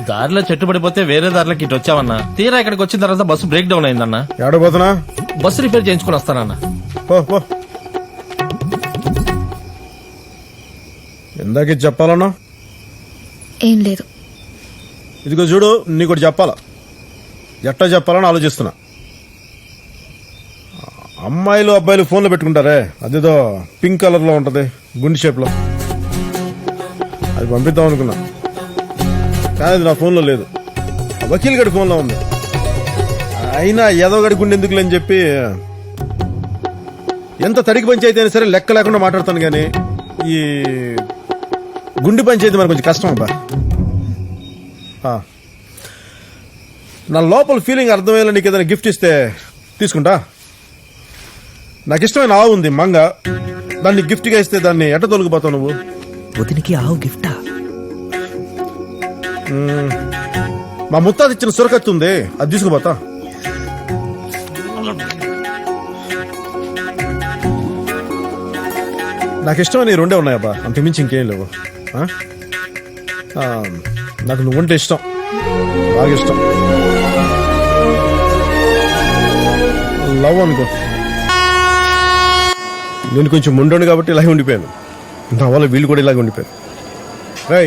S12: దారిలో చెట్టు పడిపోతే వేరే దారిలోకి ఇటు వచ్చావన్నా. తీరా ఇక్కడికి వచ్చిన తర్వాత బస్సు బ్రేక్ డౌన్ అయిందన్నా.
S4: ఏడబోతున్నా?
S12: బస్సు రిపేర్ చేయించుకుని వస్తానన్నా.
S4: ఇందాక చెప్పాలన్నా?
S6: ఏం లేదు.
S4: ఇదిగో చూడు, నీకు చెప్పాలా, ఎట్టా చెప్పాలని ఆలోచిస్తున్నా. అమ్మాయిలు అబ్బాయిలు ఫోన్లో పెట్టుకుంటారే, అదేదో పింక్ కలర్ లో ఉంటది, గుండె షేప్ లో, అది పంపిద్దాం అనుకున్నా. కానీ అది నా ఫోన్లో లేదు, వకీల్ గడి ఫోన్లో ఉంది. అయినా ఏదో గడి గుండె ఎందుకులే అని చెప్పి ఎంత తడికి పంచాయతీ అయినా సరే లెక్క లేకుండా మాట్లాడతాను. కానీ ఈ గుండె పంచాయతీ మరి కొంచెం కష్టం అబ్బా. నా లోపల ఫీలింగ్ అర్థమయ్యేలా నీకు ఏదైనా గిఫ్ట్ ఇస్తే తీసుకుంటా. నాకు ఇష్టమైన ఆవు ఉంది, మంగ. దాన్ని గిఫ్ట్ గా ఇస్తే దాన్ని ఎట్ట తొలగిపోతావు నువ్వు?
S1: వదినికి ఆవు గిఫ్టా?
S4: మా ముత్తాత ఇచ్చిన సురకత్తి ఉంది, అది తీసుకుపోతా. నాకు ఇష్టమైన ఈ రెండే ఉన్నాయబ్బా, అంతకుమించి ఇంకేం లేవు. నాకు నువ్వుంటే ఇష్టం, బాగా ఇష్టం. లవ్ అనుకో. నేను కొంచెం ముండోను కాబట్టి ఇలాగే ఉండిపోయాను. నా వల్ల వీళ్ళు కూడా ఇలాగే ఉండిపోయాను. రై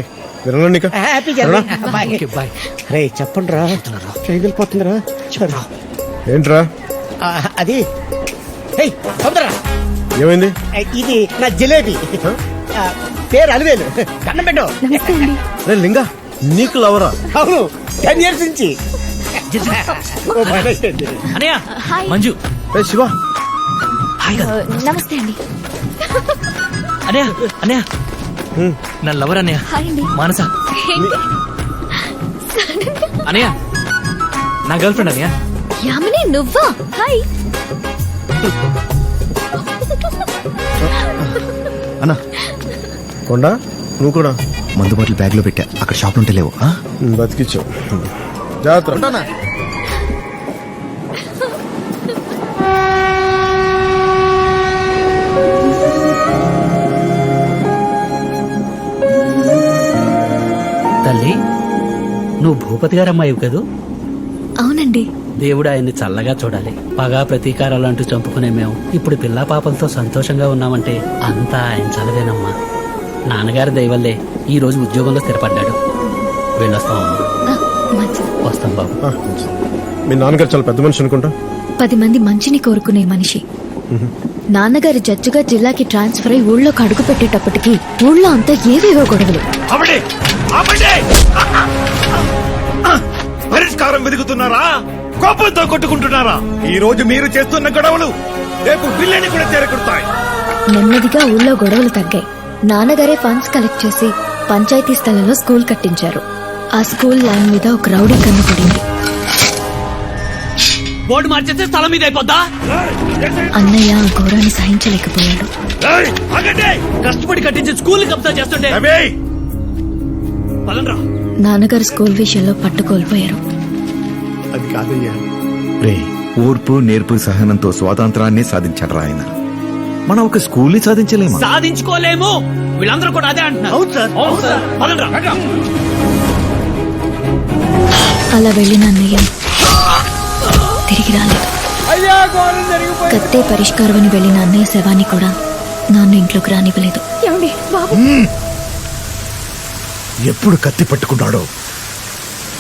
S2: చెప్పండి రా, వెళ్ళిపోతుందిరా.
S4: ఏంట్రా
S2: అది? తొందర
S4: ఏమైంది?
S2: ఇది నా జిలేబీ, పేరు అలివేలు. దండం పెట్టు.
S4: రే లింగా, నీకు లవరా?
S2: అవును, 10 years నుంచి.
S1: అనయ్య, మంజు.
S4: శివ,
S6: నమస్తే అండి.
S1: అనయ్య, అనయ్య, నా లవర్ అన్నయ్య, మానస. అనయ్య, నా గర్ల్ ఫ్రెండ్ అన్నయ్య.
S6: యామిని, నువ్వా? హాయ్.
S7: అన్నా
S4: కొండా, నువ్వు కూడా
S7: మందు బాటిల్ బ్యాగ్ లో పెట్టా, అక్కడ షాప్ ఉంటే లేవు.
S4: బతికిచ్చావు, జాగ్రత్త.
S15: తల్లి, నువ్వు భూపతి గారు అమ్మాయివు కదూ?
S6: అవునండి.
S15: దేవుడు ఆయన్ని చల్లగా చూడాలి. పగా ప్రతీకారాలు అంటూ చంపుకునే మేము ఇప్పుడు పిల్లా పాపలతో సంతోషంగా ఉన్నామంటే అంతా ఆయన చలవేనమ్మా. నాన్నగారి దయవల్లే ఈ రోజు ఉద్యోగంలో స్థిరపడ్డాడు. వెళ్ళొస్తామమ్మా. వస్తాం బాబు.
S4: మీ నాన్నగారు చాలా పెద్ద మనిషి అనుకుంటా.
S6: 10 మంది మంచిని కోరుకునే మనిషి. నాన్నగారి జడ్జిగా జిల్లాకి ట్రాన్స్ఫర్ అయి ఊళ్ళోకి అడుగు పెట్టేటప్పటికి ఊళ్ళో అంతా ఏవేవో గొడవలు.
S14: పరిష్కారం వెతుకుతున్నారా? కోపంతో కొట్టుకుంటున్నారా? ఈ రోజు మీరు చేస్తున్న గొడవలు రేపు పిల్లని కూడా చేరకుడతాయి.
S6: నెమ్మదిగా ఊళ్ళో గొడవలు తగ్గాయి. నాన్నగారే ఫండ్స్ కలెక్ట్ చేసి పంచాయతీ స్థలంలో స్కూల్ కట్టించారు. ఆ స్కూల్ లైన్ మీద ఒక రౌడీ కన్ను పడింది.
S15: బోర్డు మార్చేస్తే స్థలం మీద అయిపోద్దా?
S6: అన్నయ్య ఆ ఘోరాన్ని సహించలేకపోయాడు.
S15: కష్టపడి కట్టించి స్కూల్ కబ్జా చేస్తుంటే
S6: నాన్నగారు స్కూల్ విషయంలో పట్టు కోల్పోయారు.
S7: అది కాదయ్యా.
S13: రే, ఓర్పు నేర్పు సహనంతో స్వాతంత్రాన్ని సాధించాడు ఆయన. మనం ఒక స్కూల్ని సాధించలేము.
S15: సాధించుకోలేము. వీళ్ళందరూ కూడా అదే అంటున్నారు.
S6: అలా వెళ్ళిన అన్నయ్య తిరిగి రాలేదు. కత్తే పరిష్కారం అని వెళ్ళిన అన్నయ్య శవాన్ని కూడా నాన్న ఇంట్లోకి రానివ్వలేదు.
S14: ఎప్పుడు కత్తి పట్టుకున్నాడో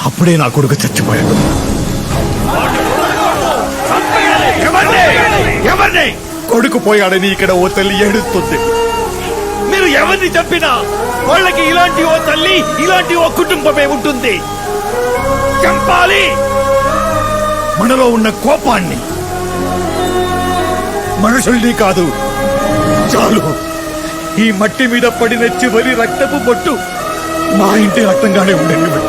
S14: అప్పుడే నా కొడుకు చచ్చిపోయాడు. ఎవరిని? కొడుకు పోయాడని ఇక్కడ ఓ తల్లి ఏడుస్తుంది. మీరు ఎవరిని చంపినా వాళ్ళకి ఇలాంటి ఓ తల్లి, ఇలాంటి ఓ కుటుంబమే ఉంటుంది. చంపాలి మనలో ఉన్న కోపాన్ని, మనుషుల్ని కాదు. చాలు, ఈ మట్టి మీద పడిన చివరి రక్తపు బొట్టు మా ఇంటి రక్తంగానే ఉండేది.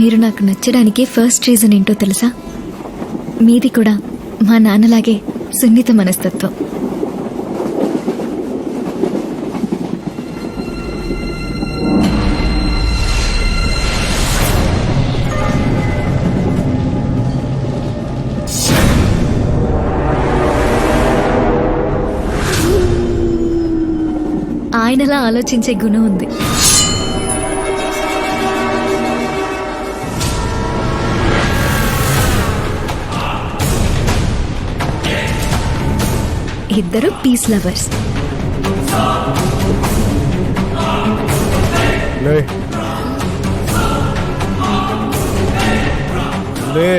S6: మీరు నాకు నచ్చడానికి ఫస్ట్ రీజన్ ఏంటో తెలుసా? మీది కూడా మా నాన్నలాగే సున్నిత మనస్తత్వం. ఆయనలా ఆలోచించే గుణం ఉంది. ఇద్దరు పీస్ లవర్స్.
S4: లే లే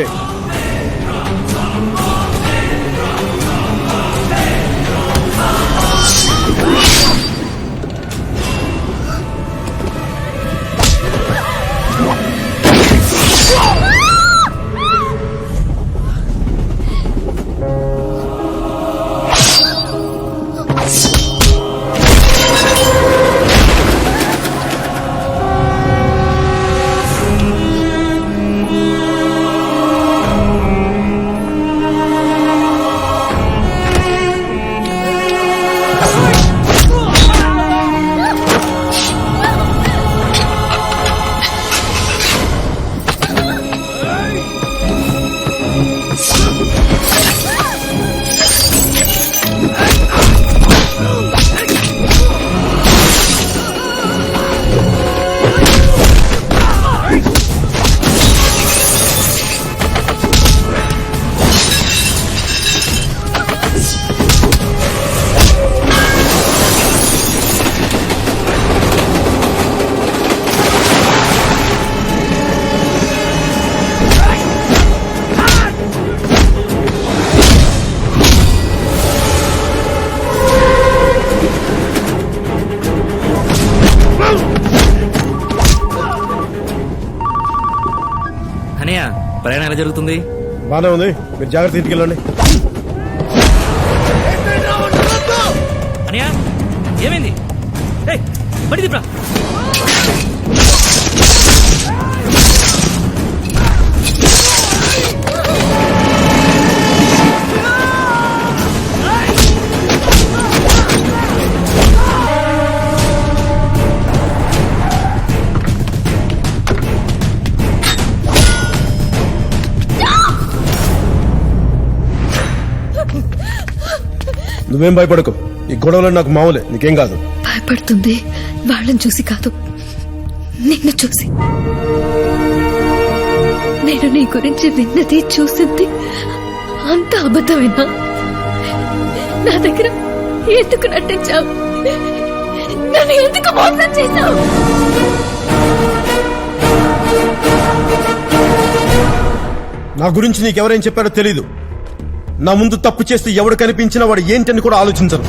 S1: అనయ్య, ప్రయాణం ఎలా జరుగుతుంది?
S4: బానే ఉంది, మీరు జాగ్రత్త ఇంటికి వెళ్ళండి.
S1: అనయ్య, ఏమైంది? బడి దిప్రా.
S4: నువ్వేం భయపడకు, ఈ గొడవలో నాకు మామూలే, నీకేం కాదు.
S6: భయపడుతుంది వాళ్ళని చూసి కాదు, నిన్ను చూసి. నేను నీ గురించి విన్నది చూసింది అంత అబద్ధమేనా? నా దగ్గర ఎందుకు నటించావు? నన్ను ఎందుకు మోసం చేశావు?
S4: నా గురించి నీకెవరేం చెప్పారో తెలీదు. నా ముందు తప్పు చేస్తే ఎవడు కనిపించినా వాడు ఏంటని కూడా ఆలోచించరు.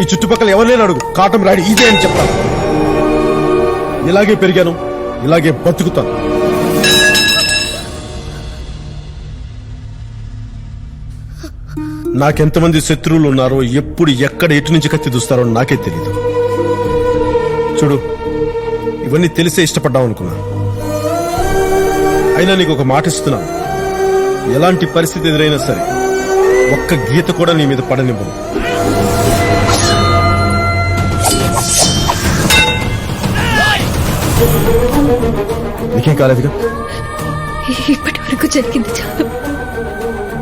S4: ఈ చుట్టుపక్కల ఎవరినైనా అడుగు, కాటం రాడి ఇదే అని చెప్తాను. ఇలాగే పెరిగాను, ఇలాగే బతుకుతాను. నాకెంతమంది శత్రువులు ఉన్నారో, ఎప్పుడు ఎక్కడ ఎటు నుంచి కత్తి దూస్తారో నాకే తెలీదు. చూడు, ఇవన్నీ తెలిసే ఇష్టపడ్డావు అనుకున్నా. అయినా నీకు ఒక మాట ఇస్తున్నాను, ఎలాంటి పరిస్థితి ఎదురైనా సరే ఒక్క గీత కూడా నీ మీద పడనివ్వను. నీకేం కాలేదుగా?
S6: ఇప్పటి వరకు జరిగింది చాలు,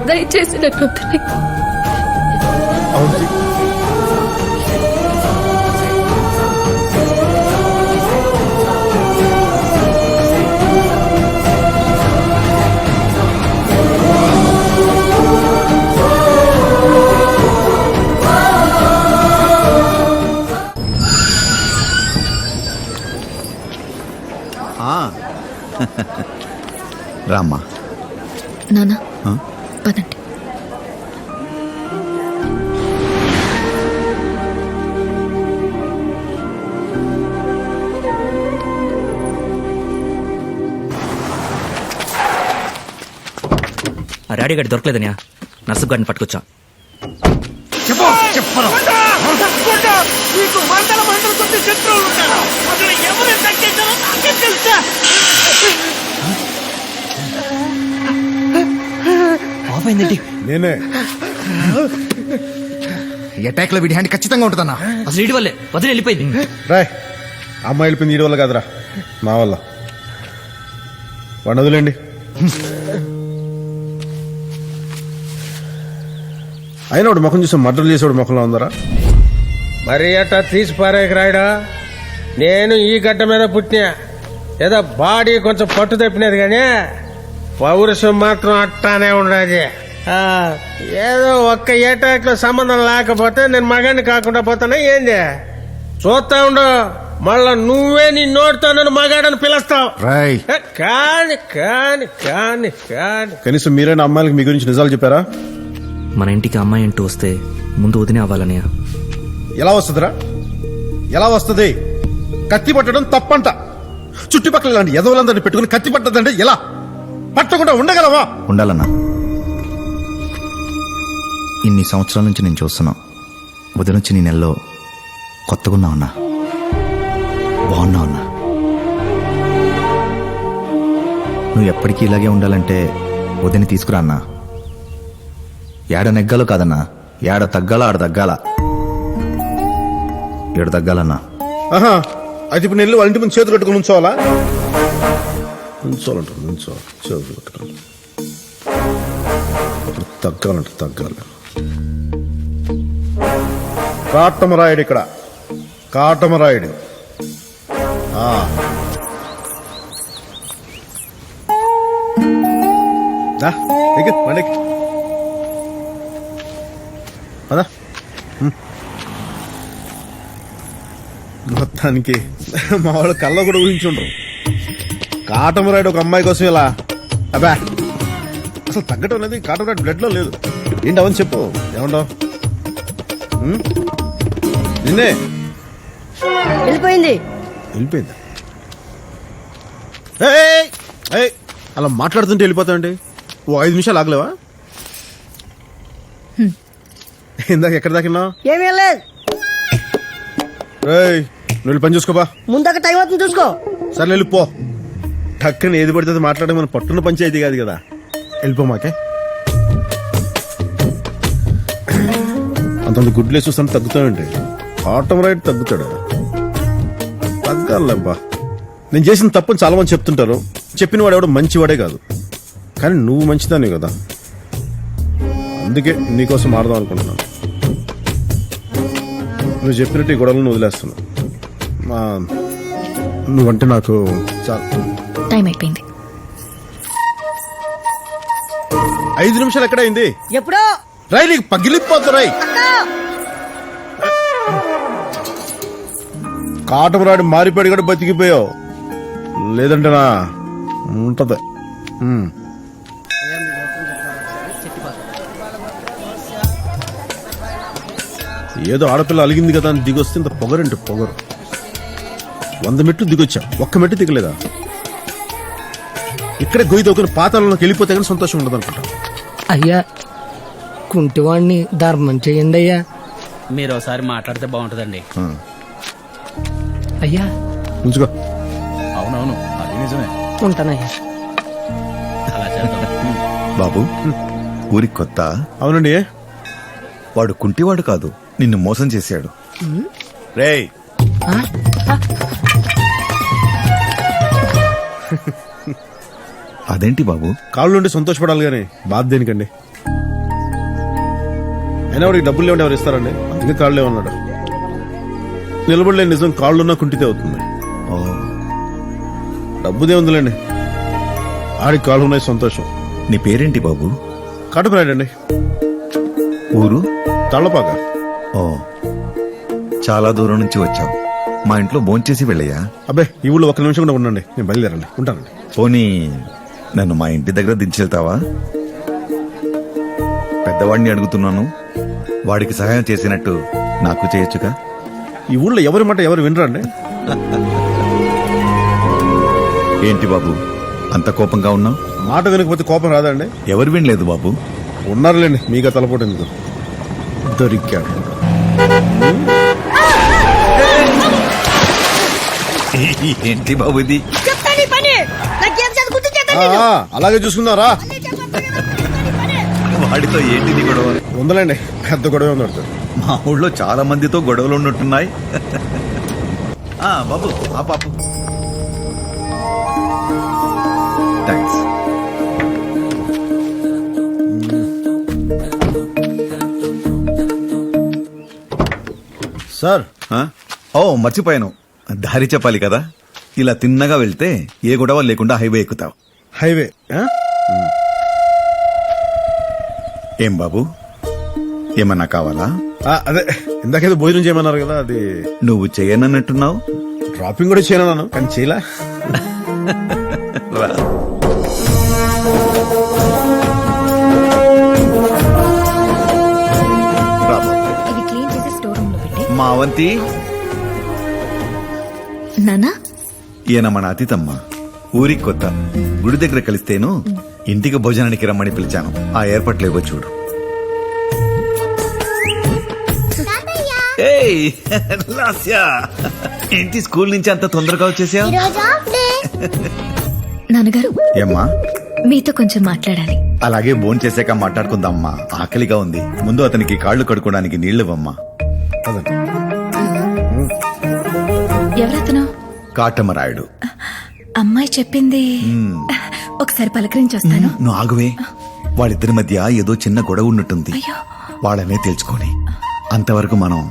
S6: దయచేసి నన్ను వదిలేయ్.
S4: అవును,
S13: రామ్మా.
S6: నానా పదండి.
S1: ఆ డాడీ గారి దొరకలేదన్యా, నర్సు గారిని పట్టుకొచ్చా.
S14: నీకు మంటల మంటలు కొద్ది శత్రువులు ఉంటారా?
S5: ఏమైందేంటి?
S4: నేనే
S7: అటాక్ లో వీడి హ్యాండ్ ఖచ్చితంగా ఉంటుందన్నా.
S5: అసలు ఇటు వల్లే వదిలి వెళ్ళిపోయింది.
S4: రాయ్ అమ్మాయి వెళ్ళిపోయింది ఈడి వల్ల కాదురా, నా వల్ల. వాడిని వదిలేండి. అయినా వాడు ముఖం చూసి మర్డర్ చేసేవాడు ముఖంలో ఉందరా?
S10: మరి అట్లా తీసి పారేకి రాయడా. నేను ఈ గడ్డ మీద పుట్టినా, ఏదో బాడీ కొంచెం పట్టు తప్పినది కానీ పౌరుషం మాత్రం అట్టానే ఉండదు. ఏదో ఒక్క ఏటాక్ లో సంబంధం లేకపోతే నేను మగాన్ని కాకుండా పోతానా ఏంది? చూస్తా ఉండు, మళ్ళా నువ్వే నీ నోటితో నన్ను మగాడని పిలుస్తావు. కాని కాని కాని కాని
S4: కనీసం మీరైనా అమ్మాయిలకి మీ గురించి నిజాలు చెప్పారా?
S1: మన ఇంటికి అమ్మాయి అంటూ వస్తే ముందు వదినే అవ్వాలన్నయ్య.
S4: ఎలా వస్తుందిరా? ఎలా వస్తుంది? కత్తి పట్టడం తప్పంట. చుట్టుపక్కల ఇలాంటి ఎదవలందరినీ పెట్టుకుని కత్తి పట్టదంటే ఎలా? పట్టకుండా ఉండగలవా?
S8: ఉండాలన్నా. ఇన్ని సంవత్సరాల నుంచి నేను చూస్తున్నా, వదినొచ్చి నీ నెలలో కొత్తగా ఉన్నావన్నా, బాగున్నావన్నా. నువ్వు ఎప్పటికీ ఇలాగే ఉండాలంటే వదిని తీసుకురా అన్నా. ఏడ నెగ్గాలో కాదన్నా, ఏడ తగ్గాల ఆడ తగ్గాల. ఏడు తగ్గాలన్నా.
S4: ఆహా, అయితే ఇప్పుడు నెల్లు వాళ్ళ ఇంటి ముందు చేతులు కట్టుకుని ఉంచోవాలా? ఉంచోవాలంటారు, ఉంచోవాలి. చేతులు కట్టుకుని తగ్గాలంట, తగ్గాలి. కాటమరాయుడు ఇక్కడ, కాటమరాయుడు. మొత్తానికి మా వాళ్ళు కళ్ళ కూడా ఊహించుండ్రు. కాటమరాయుడు ఒక అమ్మాయి కోసం ఇలా అబ్బా అసలు తగ్గటం అనేది కాటమరాయుడు బ్లడ్ లో లేదు. ఏంటి అవని చెప్పు, ఏమంటావు? నిన్నే
S3: వెళ్ళిపోయింది.
S4: వెళ్ళిపోయిందా? అలా మాట్లాడుతుంటే వెళ్ళిపోతావండి. ఓ 5 నిమిషాలు ఆగలేవా? ఇందాక ఎక్కడ దాకిన్నావు?
S3: ఏమీ లేదు.
S4: నువ్వు పని చూసుకోబా.
S3: ముందాక టైం అవుతుంది చూసుకో.
S4: సరే వెళ్ళిపో. టక్కని ఏది పడితే మాట్లాడడం మన పట్టున్న పంచాయతీ కాదు కదా. వెళ్ళిపో మాకే. అంత గుడ్లు చూస్తాను తగ్గుతానండి. ఆటోమరైట్ తగ్గుతాడు. తగ్గాలబ్బా. నేను చేసిన తప్పని చాలా మంది చెప్తుంటారు. చెప్పిన వాడు ఎవడో మంచివాడే కాదు, కానీ నువ్వు మంచిదానే కదా. అందుకే నీకోసం ఆడదాం అనుకుంటున్నాను. నువ్వు చెప్పినట్టు ఈ గొడవలను వదిలేస్తున్నావు. నువ్వంటే నాకు చాలా.
S6: టైం అయిపోయింది.
S4: 5 నిమిషాలు ఎక్కడైంది?
S3: ఎప్పుడో
S4: రై నీకు పగిలిపోతారాయి. కాటమరాడు మారిపోయాడు కూడా బతికిపోయావు, లేదంటే నా ఉంటది. ఏదో ఆడపిల్ల అలిగింది కదా అని దిగొస్తే ఇంత పొగరంటే పొగరు. 100 మెట్లు దిగొచ్చా, ఒక్క మెట్టు దిగలేదా? ఇక్కడే గొయ్యి దొక్కుని పాతాళంలోకి వెళ్ళిపోతే కానీ సంతోషం ఉండదు అనుకుంటా.
S5: అయ్యా, కుంటివాడిని ధర్మం చేయండి అయ్యా.
S15: మీరు ఒకసారి మాట్లాడితే బాగుంటుందండి.
S5: అయ్యా
S4: ఉంచుకో.
S12: అవునవును, అది నిజమే.
S5: ఉంటానయ్యా.
S15: అలా చేద్దాం.
S13: బాబు, ఊరికి కొత్త?
S4: అవునండి.
S13: వాడు కుంటివాడు కాదు, నిన్ను మోసం చేశాడు. రేయ్, అదేంటి బాబు?
S4: కాళ్ళుండి సంతోషపడాలి కానీ బాధ దేనికండి? అయినా వాడికి డబ్బులు లేవండి ఎవరు ఇస్తారండి? అందుకే కాళ్ళు లేవన్నాడు. నిలబడలేని నిజం కాళ్ళున్నా కుంటితే అవుతుంది. డబ్బుదే ఉందిలేండి, ఆడికి కాళ్ళు ఉన్నాయి సంతోషం.
S13: నీ పేరేంటి బాబు?
S4: కాటమరాయుడండి.
S13: ఊరు?
S4: తళ్ళపాక.
S13: ఓ, చాలా దూరం నుంచి వచ్చావు. మా ఇంట్లో భోంచేసి వెళ్ళయ్యా.
S4: అబ్బే, ఈ ఊళ్ళో 1 నిమిషం కూడా ఉండండి, నేను బయలుదేరండి. ఉంటానండి.
S13: పోనీ నన్ను మా ఇంటి దగ్గర దించెళ్తావా? పెద్దవాడిని అడుగుతున్నాను, వాడికి సహాయం చేసినట్టు నాకు చేయొచ్చుగా.
S4: ఈ ఊళ్ళో ఎవరి మాట ఎవరు వినరండి.
S13: ఏంటి బాబు అంత కోపంగా ఉన్నావు?
S4: మాట వినకపోతే కోపం రాదండి?
S13: ఎవరు వినలేదు బాబు.
S4: ఉన్నారులేండి, మీగా తలపోటు ఎందుకు. దొరికాడు.
S13: ఏంటి బాబు ఇది?
S4: అలాగే చూసుకున్నారా?
S13: వాడితో ఏంటి నీ గొడవ?
S4: ఉందలేండి, పెద్ద గొడవ ఉంది వాడితో.
S13: మా ఊళ్ళో చాలా మందితో గొడవలు ఉన్నట్టున్నాయి. బాబు ఆ పాపు థ్యాంక్స్.
S4: సార్
S13: ఓ మర్చిపోయాను, దారి చెప్పాలి కదా. ఇలా తిన్నగా వెళ్తే ఏ గొడవ లేకుండా హైవే ఎక్కుతావు.
S4: హైవే
S13: ఏం బాబు, ఏమన్నా కావాలా?
S4: అదే ఇందాకేదో భోజనం చేయమన్నారు కదా, అది
S13: నువ్వు చేయనన్నట్టున్నావు.
S4: డ్రాపింగ్ కూడా చేయను కానీ చేయలా.
S13: రా. రా బాబు.
S6: ఇది క్లీన్ చేసి స్టోర్ రూమ్ లో పెట్టి.
S13: మా అవంతి,
S6: నానా
S13: ఈయన మన అతిథమ్మ. ఊరికి కొత్త, గుడి దగ్గర కలిస్తేను ఇంటికి భోజనానికి రమ్మని పిలిచాను. ఆ ఏర్పాట్లు ఏవో చూడు. ఏయ్, లాస్యా, ఏంటి స్కూల్ నుంచి అంత తొందరగా వచ్చేసావు?
S6: నాన్నగారు
S13: ఏమ్మా?
S6: మీతో కొంచెం మాట్లాడాలి.
S13: అలాగే భోజనం చేశాక మాట్లాడుకుందామ్మా. ఆకలిగా ఉంది. ముందు అతనికి కాళ్ళు కడుక్కోవడానికి నీళ్లివ్వమ్మా.
S6: ఎవరతను?
S13: కాటమరాయుడు.
S6: అమ్మాయి చెప్పింది. ఒకసారి పలకరించి వస్తాను.
S13: నువ్వు ఆగువే. వాళ్ళిద్దరి మధ్య ఏదో చిన్న గొడవ ఉన్నట్టుంది. వాళ్ళనే తెలుసుకొని అంతవరకు మనం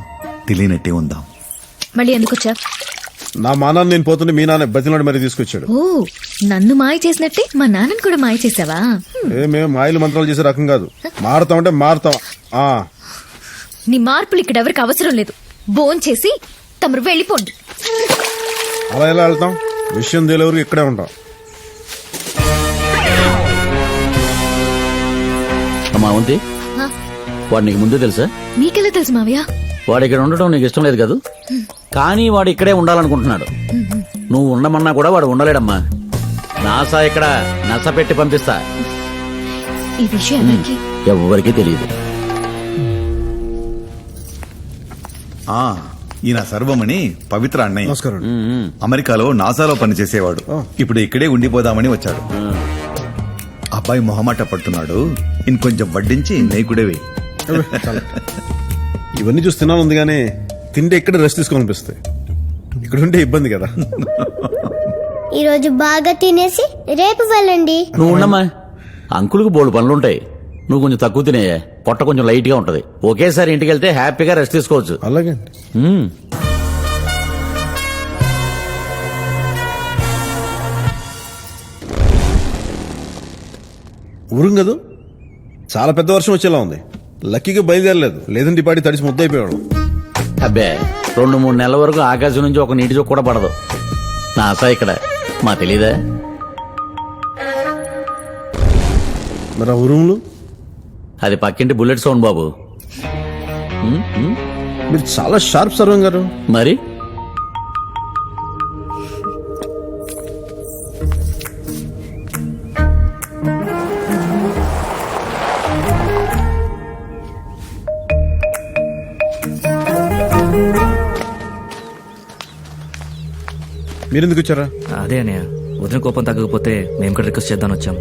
S13: తెలియనట్టే ఉందాం.
S6: మళ్ళీ ఎందుకు వచ్చా?
S4: నా మానాన్ని నేను పోతుంటే మీ నాన్న బతిలాడు మరి తీసుకొచ్చాడు.
S6: ఓ, నన్ను మాయ చేసినట్టే మా నాన్నని కూడా మాయ చేసావా?
S4: మేము మాయలు మంత్రాలు చేసే రకం కాదు. మారుతామంటే మారుతాం.
S6: నీ మార్పులు ఇక్కడ ఎవరికి అవసరం లేదు. భోంచేసి తమరు వెళ్ళిపోండి.
S4: అలా ఎలా వెళ్తాం? విషయం తెలియవరకు ఇక్కడే ఉంటాం.
S16: అమ్మా ఉంది,
S6: ఆ,
S16: వాడు నీకు ముందే తెలుసా?
S6: నీకెలా తెలుసు మావయ్య?
S16: వాడు ఇక్కడ ఉండటం నీకు ఇష్టం లేదు కదా, కానీ వాడు ఇక్కడే ఉండాలనుకుంటున్నాడు. నువ్వు ఉండమన్నా కూడా వాడు ఉండలేడమ్మా. నాసా ఇక్కడ నస పెట్టి పంపిస్తా.
S6: ఈ విషయం ఎవరికి?
S16: ఎవ్వరికీ తెలియదు.
S13: ఈయన సర్వమణి పవిత్ర అన్నయ్య.
S4: నమస్కారం.
S13: అమెరికాలో నాసాలో పనిచేసేవాడు. ఇప్పుడు ఇక్కడే ఉండిపోదామని వచ్చాడు. అబ్బాయి మొహమాట పడుతున్నాడు. ఇంకొంచెం వడ్డించి నెయ్యి.
S4: ఇవన్నీ చూసి తినాలి ఉంది కానీ తింటే ఇక్కడ రెస్ట్ తీసుకోవాలనిపిస్తాయి. ఇక్కడ ఉంటే ఇబ్బంది కదా.
S9: ఈ రోజు బాగా తినేసి రేపు వెళ్ళండి.
S16: నువ్వు ఉండమ్మా, అంకుల్కి బోల్డ్ పనులుంటాయి. నువ్వు కొంచెం తక్కువ తినేయే, పొట్ట కొంచెం లైట్ గా ఉంటది. ఒకేసారి ఇంటికి వెళ్తే హ్యాపీగా రెస్ట్ తీసుకోవచ్చు.
S4: అలాగే. ఊరుం కదా, చాలా పెద్ద వర్షం వచ్చేలా ఉంది. లక్కీగా బయలుదేరలేదు, లేదంటే ఈ పాటి తడిసి ముద్దయిపోయాడు.
S16: అబ్బే, 2-3 నెలల వరకు ఆకాశం నుంచి ఒక నీటి చొక్క కూడా పడదు. నాసా ఇక్కడ మా తెలీదా?
S4: మరి ఆ ఉరుములు?
S16: అది పక్కింటి బుల్లెట్ సౌండ్ బాబు.
S4: మీరు చాలా షార్ప్ సర్వం గారు.
S16: మరి
S4: మీరెందుకు వచ్చారా?
S1: అదే అన్నయ్య, వదిన కోపం తగ్గకపోతే మేము కూడా రిక్వెస్ట్ చేద్దాం వచ్చాం.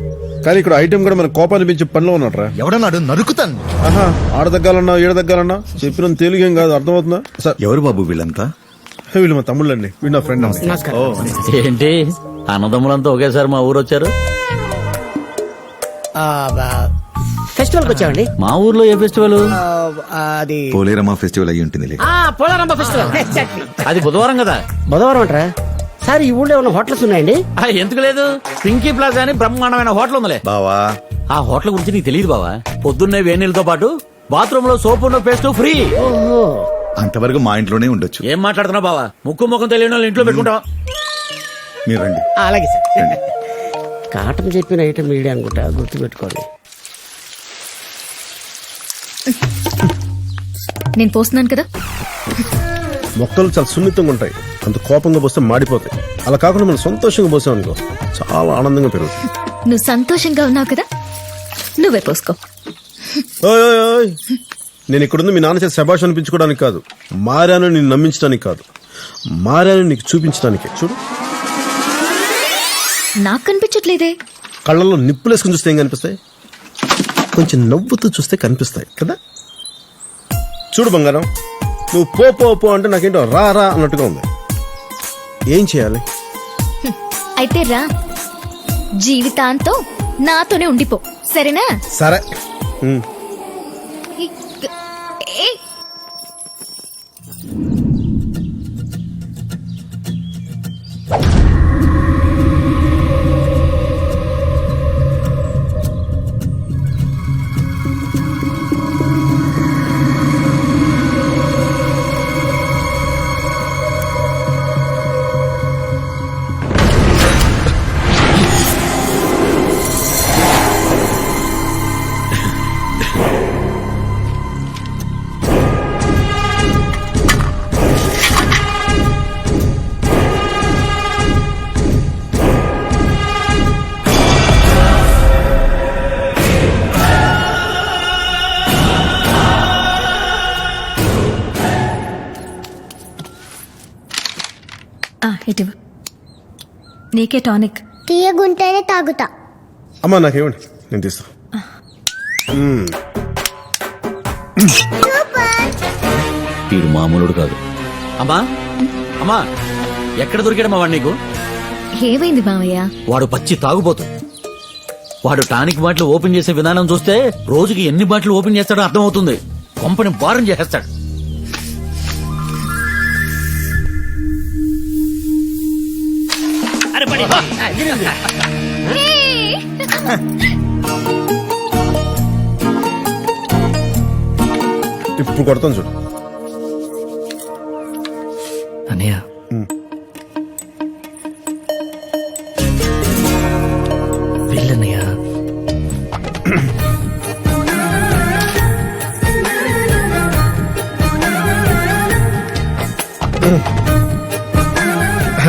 S4: కానీ ఇక్కడ ఐటమ్ కూడా మన కోపాన్ని పెంచే పనిలో ఉన్నట్రా.
S7: ఎవడన్నాడు? నరుకుతాను.
S4: ఆడ తగ్గాలన్నా ఈడ తగ్గాలన్నా చెప్పిన తేలిగేం కాదు, అర్థమవుతుందా? సార్,
S13: ఎవరు బాబు వీళ్ళంతా?
S4: వీళ్ళు మా తమ్ముళ్ళండి. వీడు నా ఫ్రెండ్.
S16: ఏంటి అన్నదమ్ములంతా ఒకేసారి మా ఊరు వచ్చారు?
S10: ఫెస్టివల్ వచ్చామండి.
S16: మా ఊర్లో ఏ ఫెస్టివల్?
S10: అది
S13: పోలేరమ్మ ఫెస్టివల్ అయ్యి ఉంటుంది.
S10: పోలారమ్మ ఫెస్టివల్.
S16: అది బుధవారం కదా.
S10: బుధవారం అంటారా సార్? ఈ ఊళ్ళో ఏమైనా హోటల్స్ ఉన్నాయండి?
S16: ఎందుకు లేదు, పింకీ ప్లాజా అని బ్రహ్మాండమైన హోటల్ ఉందిలే
S13: బావా.
S16: ఆ హోటల్ గురించి నీకు తెలియదు బావా? పొద్దున్నే వేణీలతో పాటు బాత్రూమ్ లో సోపు పేస్ట్ ఫ్రీ.
S13: అంతవరకు మా ఇంట్లోనే ఉండొచ్చు.
S16: ఏం మాట్లాడుతున్నావు బావా? ముక్కు ముఖం తెలియని వాళ్ళు ఇంట్లో పెట్టుకుంటావా?
S13: మీరు రండి.
S10: అలాగే సార్. కాటం చెప్పిన ఐటమ్ మీడియా అనుకుంటా, గుర్తు పెట్టుకోండి.
S6: నేను పోస్తున్నాను కదా.
S4: మొక్కలు చాలా సున్నితంగా ఉంటాయి, అంత కోపంగా పోస్తే మాడిపోతాయి. అలా కాకుండా మనం సంతోషంగా పోసాం అనుకో, చాలా ఆనందంగా పెరుగుతుంది.
S6: నువ్వు సంతోషంగా ఉన్నావు కదా, నువ్వే పోసుకో.
S4: నేను ఇక్కడుంది మీ నాన్న చేత శభాష్ అనిపించుకోవడానికి కాదు, మారాను నేను నమ్మించడానికి కాదు, మారాను నీకు చూపించడానికి. చూడు,
S6: నాకు కనిపించట్లేదే.
S4: కళ్ళల్లో నిప్పులేసుకుని చూస్తే ఏం కనిపిస్తాయి? కొంచెం నవ్వుతూ చూస్తే కనిపిస్తాయి కదా. చూడు బంగారం, నువ్వు పో పో పో అంటే నాకేంటో రా రా అన్నట్టుగా ఉంది. ఏం చేయాలి?
S6: అయితే రా, జీవితాంతం నాతోనే ఉండిపో, సరేనా?
S4: సరే.
S6: ఏ, ఇటు నీకే టానిక్.
S9: తీయగుంటేనే తాగుతా.
S4: అమ్మా నాకేమండి, నేను తీస్తా.
S16: వీడు మామూలుడు కాదు. అమ్మా అమ్మా, ఎక్కడ దొరికాడమ్మా వాడు నీకు?
S6: ఏమైంది మావయ్య?
S16: వాడు పచ్చి తాగుబోతు. వాడు టానిక్ బాటిల్ ఓపెన్ చేసే విధానం చూస్తే రోజుకి ఎన్ని బాటిల్ ఓపెన్ చేస్తాడో అర్థమవుతుంది. కొంపని భారం చేసేస్తాడు.
S4: ఇప్పుడు కొడతాను చూడు.
S1: అన్నయ్య, వెళ్ళన్నయ్య.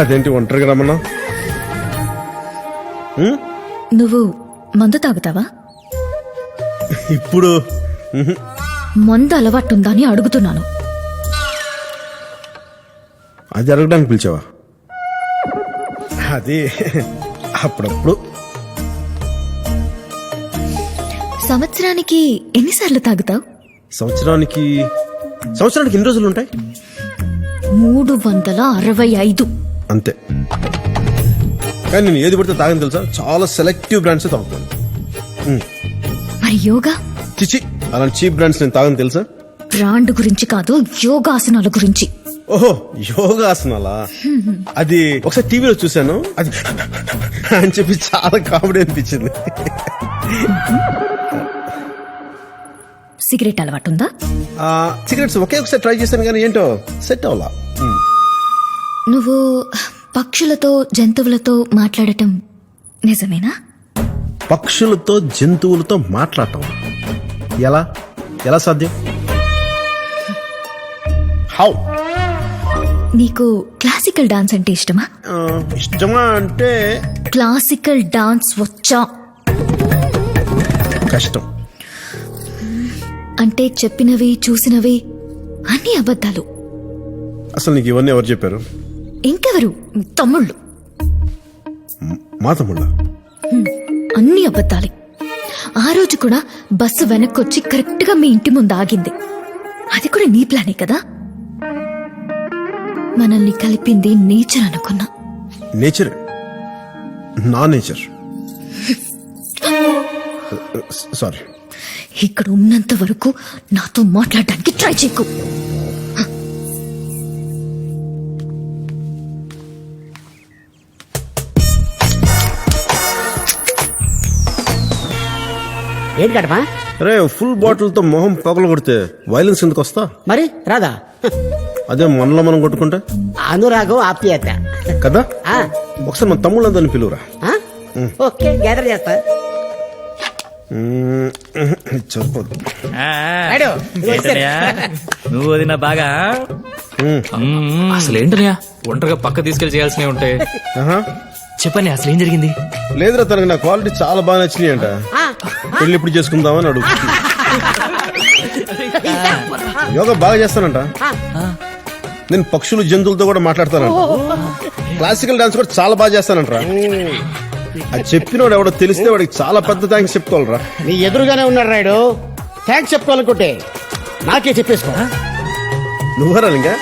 S4: అదేంటి ఒంటరిగా రమ్మన్నా?
S6: నువ్వు మందు తాగుతావా?
S4: ఇప్పుడు
S6: మందు అలవాటుందా అని అడుగుతున్నాను.
S4: అది అడగడానికి పిలిచావా? అది అప్పుడప్పుడు.
S6: సంవత్సరానికి ఎన్నిసార్లు తాగుతావు?
S4: సంవత్సరానికి ఎన్ని రోజులు ఉంటాయి?
S6: 365.
S4: అంతే. కానీ నేను ఏది పడితే తాగని తెలుసా? చాలా సెలెక్టివ్ బ్రాండ్స్ తాగుతాను.
S6: మరి యోగా?
S4: చిచి, అలాంటి చీప్ బ్రాండ్స్ నేను తాగని తెలుసా?
S6: బ్రాండ్ గురించి కాదు, యోగాసనాల గురించి.
S4: ఓహో, యోగాసనాలా? అది ఒకసారి టీవీలో చూశాను. అది అని చెప్పి చాలా కామెడీ అనిపించింది.
S6: సిగరెట్ అలవాటుందా?
S4: సిగరెట్స్ ఒకే ఒకసారి ట్రై చేశాను కానీ ఏంటో సెట్ అవ్వలా.
S6: నువ్వు పక్షులతో జంతువులతో మాట్లాడటం నిజమేనా?
S4: పక్షులతో జంతువులతో మాట్లాడటం ఎలా ఎలా సాధ్యం? హౌ?
S6: నీకు క్లాసికల్ డాన్స్ అంటే ఇష్టమా?
S4: ఇష్టమా అంటే
S6: క్లాసికల్ డాన్స్ వచ్చా?
S4: కష్టం.
S6: అంటే చెప్పినవి చూసినవి అన్ని అబద్ధాలు.
S4: అసలు నీకు ఇవన్నీ ఎవరు చెప్పారు?
S6: ఇంకెవరు? తమ్ముళ్ళు.
S4: మా తమ్ముళ్ళ?
S6: అన్ని అబద్ధాలే. ఆ రోజు కూడా బస్సు వెనక్కొచ్చి కరెక్ట్ గా మీ ఇంటి ముందు ఆగింది. అది కూడా నీ ప్లానే కదా? మనల్ని కలిపింది నేచర్ అనుకున్నా.
S4: నేచర్? నా నేచర్? సారీ.
S6: ఇక్కడ ఉన్నంత వరకు నాతో మాట్లాడడానికి ట్రై చేయకు.
S2: ఏంటి కటమా?
S4: రే, ఫుల్ బాటిల్ తో మొహం పగల కొడితే వైలెన్స్ ఎందుకు వస్తా?
S2: మరి రాదా?
S4: అదే మనలో మనం కొట్టుకుంటే
S2: అనురాగం ఆప్యాయత
S4: కదా. ఒకసారి మన తమ్ముళ్ళందరిని పిలువురా.
S2: ఓకే, గ్యాదర్ చేస్తా.
S4: సరిపోదు.
S1: నువ్వు వదిన బాగా. అసలేంటనయా ఒంటరిగా పక్క తీసుకెళ్లి చేయాల్సినవి ఉంటాయి. చెప్పని అసలు ఏం జరిగింది?
S4: లేదురా, తనకి నా క్వాలిటీ చాలా బాగా నచ్చినాయి అంట. పెళ్లి ఇప్పుడు చేసుకుందామని అడుగు. యోగా బాగా చేస్తానంట. నేను పక్షులు జంతువులతో కూడా మాట్లాడతానంట. క్లాసికల్ డాన్స్ కూడా చాలా బాగా చేస్తానంట. అది చెప్పినోడు ఎవడో తెలిస్తే వాడికి చాలా పెద్ద థ్యాంక్స్ చెప్పుకోవాలరా.
S2: నీ ఎదురుగానే ఉన్నాడు రాయుడు. థ్యాంక్స్ చెప్పుకోవాలనుకుంటే నాకే చెప్పేసుకో.
S4: నువ్వరా ఇంకా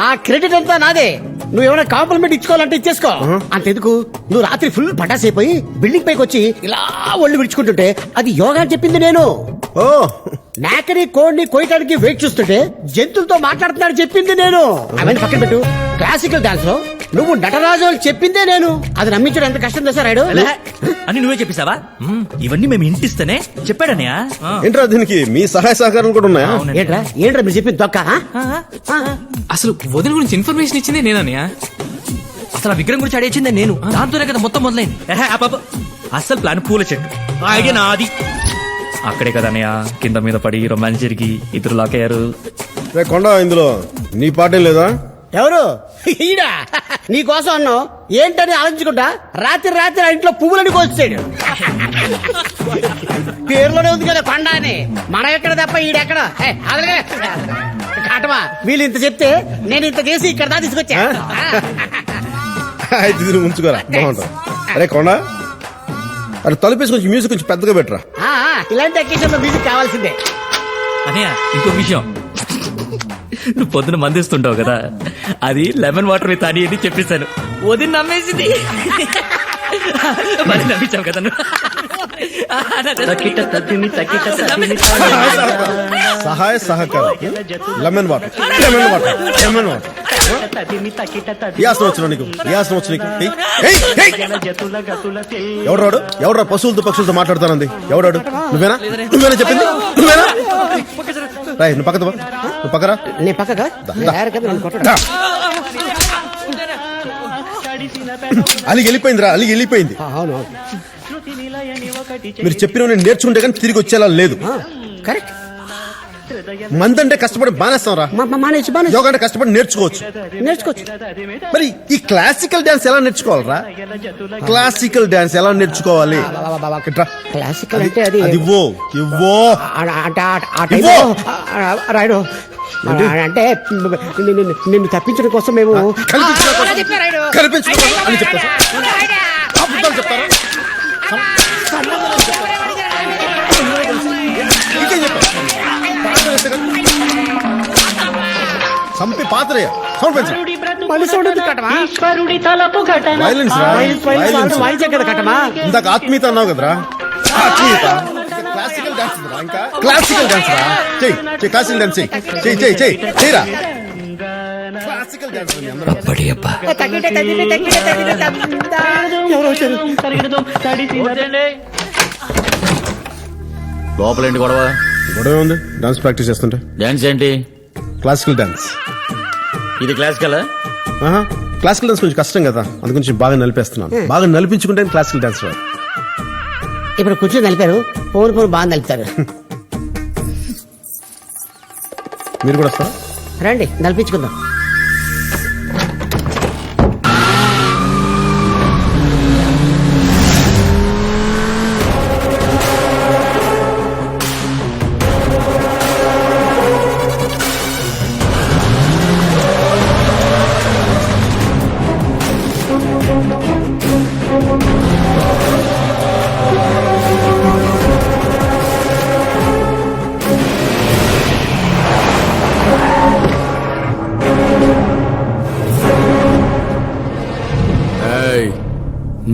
S2: ఆ క్రెడిట్ అంతా నాదే. నువ్వు ఏమైనా కాంప్లిమెంట్ ఇచ్చుకోవాలంటే ఇచ్చేసుకో. అంతెందుకు, నువ్వు రాత్రి ఫుల్ పటాసైపోయి బిల్డింగ్ పైకి వచ్చి ఇలా ఒళ్ళు విడుచుకుంటుంటే అది యోగా అని చెప్పింది నేను.
S4: ఓ
S2: నాకని కోడిని కోయటానికి వెయిట్ చూస్తుంటే జంతువులతో మాట్లాడుతున్నాడు చెప్పింది నేను. అవన్నీ పక్కన పెట్టు. క్లాసికల్ డాన్స్ లో నువ్వు నటరాజు అని చెప్పిందే నేను. అది నమ్మించడం ఎంత కష్టం తెలుసా రాయుడు?
S1: అని నువ్వే చెప్పేశావా? ఇవన్నీ మేము ఇంటిస్తేనే చెప్పాడనయా.
S4: ఏంట్రా దీనికి మీ సహాయ సహకారాలు కూడా ఉన్నాయా?
S2: ఏంట్రా ఏంట్రా మీరు చెప్పింది దొక్క?
S5: అసలు వదిన గురించి ఇన్ఫర్మేషన్ ఇచ్చింది నేనన్నయ్య.
S1: అసలు ఆ విగ్రహం గురించి అడిగిందే నేను. దాంతోనే కదా మొత్తం మొదలైంది. అసలు ప్లాన్ పూల చెట్టు ఐడియా నాది. అక్కడే కదా అన్నయ్య కింద మీద పడి రొమాన్స్ జరిగి ఇద్దరు లాక్ అయ్యారు.
S4: రే కొండ, ఇందులో నీ పాటే లేదా?
S2: ఎవరు? ఈడా నీ కోసం అన్నావు ఏంటని ఆలోచించుకుంటా రాత్రి రాత్రి ఆ ఇంట్లో పువ్వులని కోల్చాడు. పేరులోనే ఉంది కదా కొండ అని. మనం ఎక్కడ తప్ప ఈడెక్కడ? కాటమా వీళ్ళు ఇంత చెప్తే నేను ఇంత చేసి ఇక్కడ దా తీసుకొచ్చా.
S4: అయితే ఇది నువ్వు ఉంచుకోరా, బాగుంటుంది. అరే కొండ, అరే తలుపేసి కొంచెం మ్యూజిక్ కొంచెం పెద్దగా పెట్టరా.
S2: ఇలాంటి అకేషన్ లో మ్యూజిక్ కావాల్సిందే.
S1: అన్నయ్య ఇంకో విషయం, నువ్వు పొద్దున మందిస్తుంటావు కదా, అది లెమన్ వాటర్ విత్ అని అని చెప్పేశాను. వదిన నమ్మేసింది. మరి నమ్మించావు కదా నువ్వు.
S4: సహాయ సహకారం lemon water, lemon water, lemon water. ఏ ఆసనం వచ్చినా నీకు? ఏ ఆసనం వచ్చి నీకు? ఎవడాడు? ఎవడా పశువులతో పక్షులతో మాట్లాడతానంది? ఎవడాడు? నువ్వేనా? నువ్వేనా చెప్పింది? నువ్వేనా? రాయ్ నువ్వు పక్కన, నువ్వు పక్కరా.
S2: నేను పక్కగా
S4: అలిగి వెళ్ళిపోయిందిరా, అలిగి వెళ్ళిపోయింది. మీరు చెప్పిన నేను నేర్చుకుంటే కానీ తిరిగి వచ్చేలా లేదు.
S2: కరెక్ట్.
S4: మందంటే కష్టపడి బానేస్తాం రా. యోగా అంటే కష్టపడి నేర్చుకోవచ్చు. మరి ఈ క్లాసికల్ డాన్స్ ఎలా నేర్చుకోవాలరా? క్లాసికల్ డాన్స్ ఎలా నేర్చుకోవాలి?
S2: క్లాసికల్ అంటే అది
S4: ఇవ్వో ఇవ్వో
S2: రాయుడు. అంటే నిన్ను తప్పించడం కోసం మేము
S4: కనిపించడం అని చెప్తారా? చెప్తారా? సంపి పాత్రయ్య సౌండ్ పెంచు. ఇందాక ఆత్మీయత అన్నావు కదరా. ఆత్మీయత క్లాసికల్ డాన్స్ రా. ఇంకా క్లాసికల్ డాన్స్ రా. చెయ్యి చెయ్యి, క్లాసికల్ డాన్స్ చెయ్యి చెయ్యి చెయ్యి చెయ్యి చెయ్యిరా. క్లాసికల్ డాన్స్
S5: అప్పటి అబ్బా
S16: లోపలేంటి గొడవ?
S4: గొడవ ఉంది. డాన్స్ ప్రాక్టీస్ చేస్తుంటే.
S16: డాన్స్ ఏంటి?
S4: Classical dance.
S16: ఇది క్లాసికల్?
S4: క్లాసికల్ డాన్స్ కొంచెం కష్టం కదా, అందుకు కొంచెం బాగా నలిపేస్తున్నాను. బాగా నలిపించుకుంటే క్లాసికల్ డాన్స్ రాదు.
S2: ఇప్పుడు కూర్చొని నలిపారు, ఫోన్ ఫోన్ బాగా నలుపుతారు.
S4: మీరు కూడా వస్తారా?
S2: రండి నలిపించుకుందాం.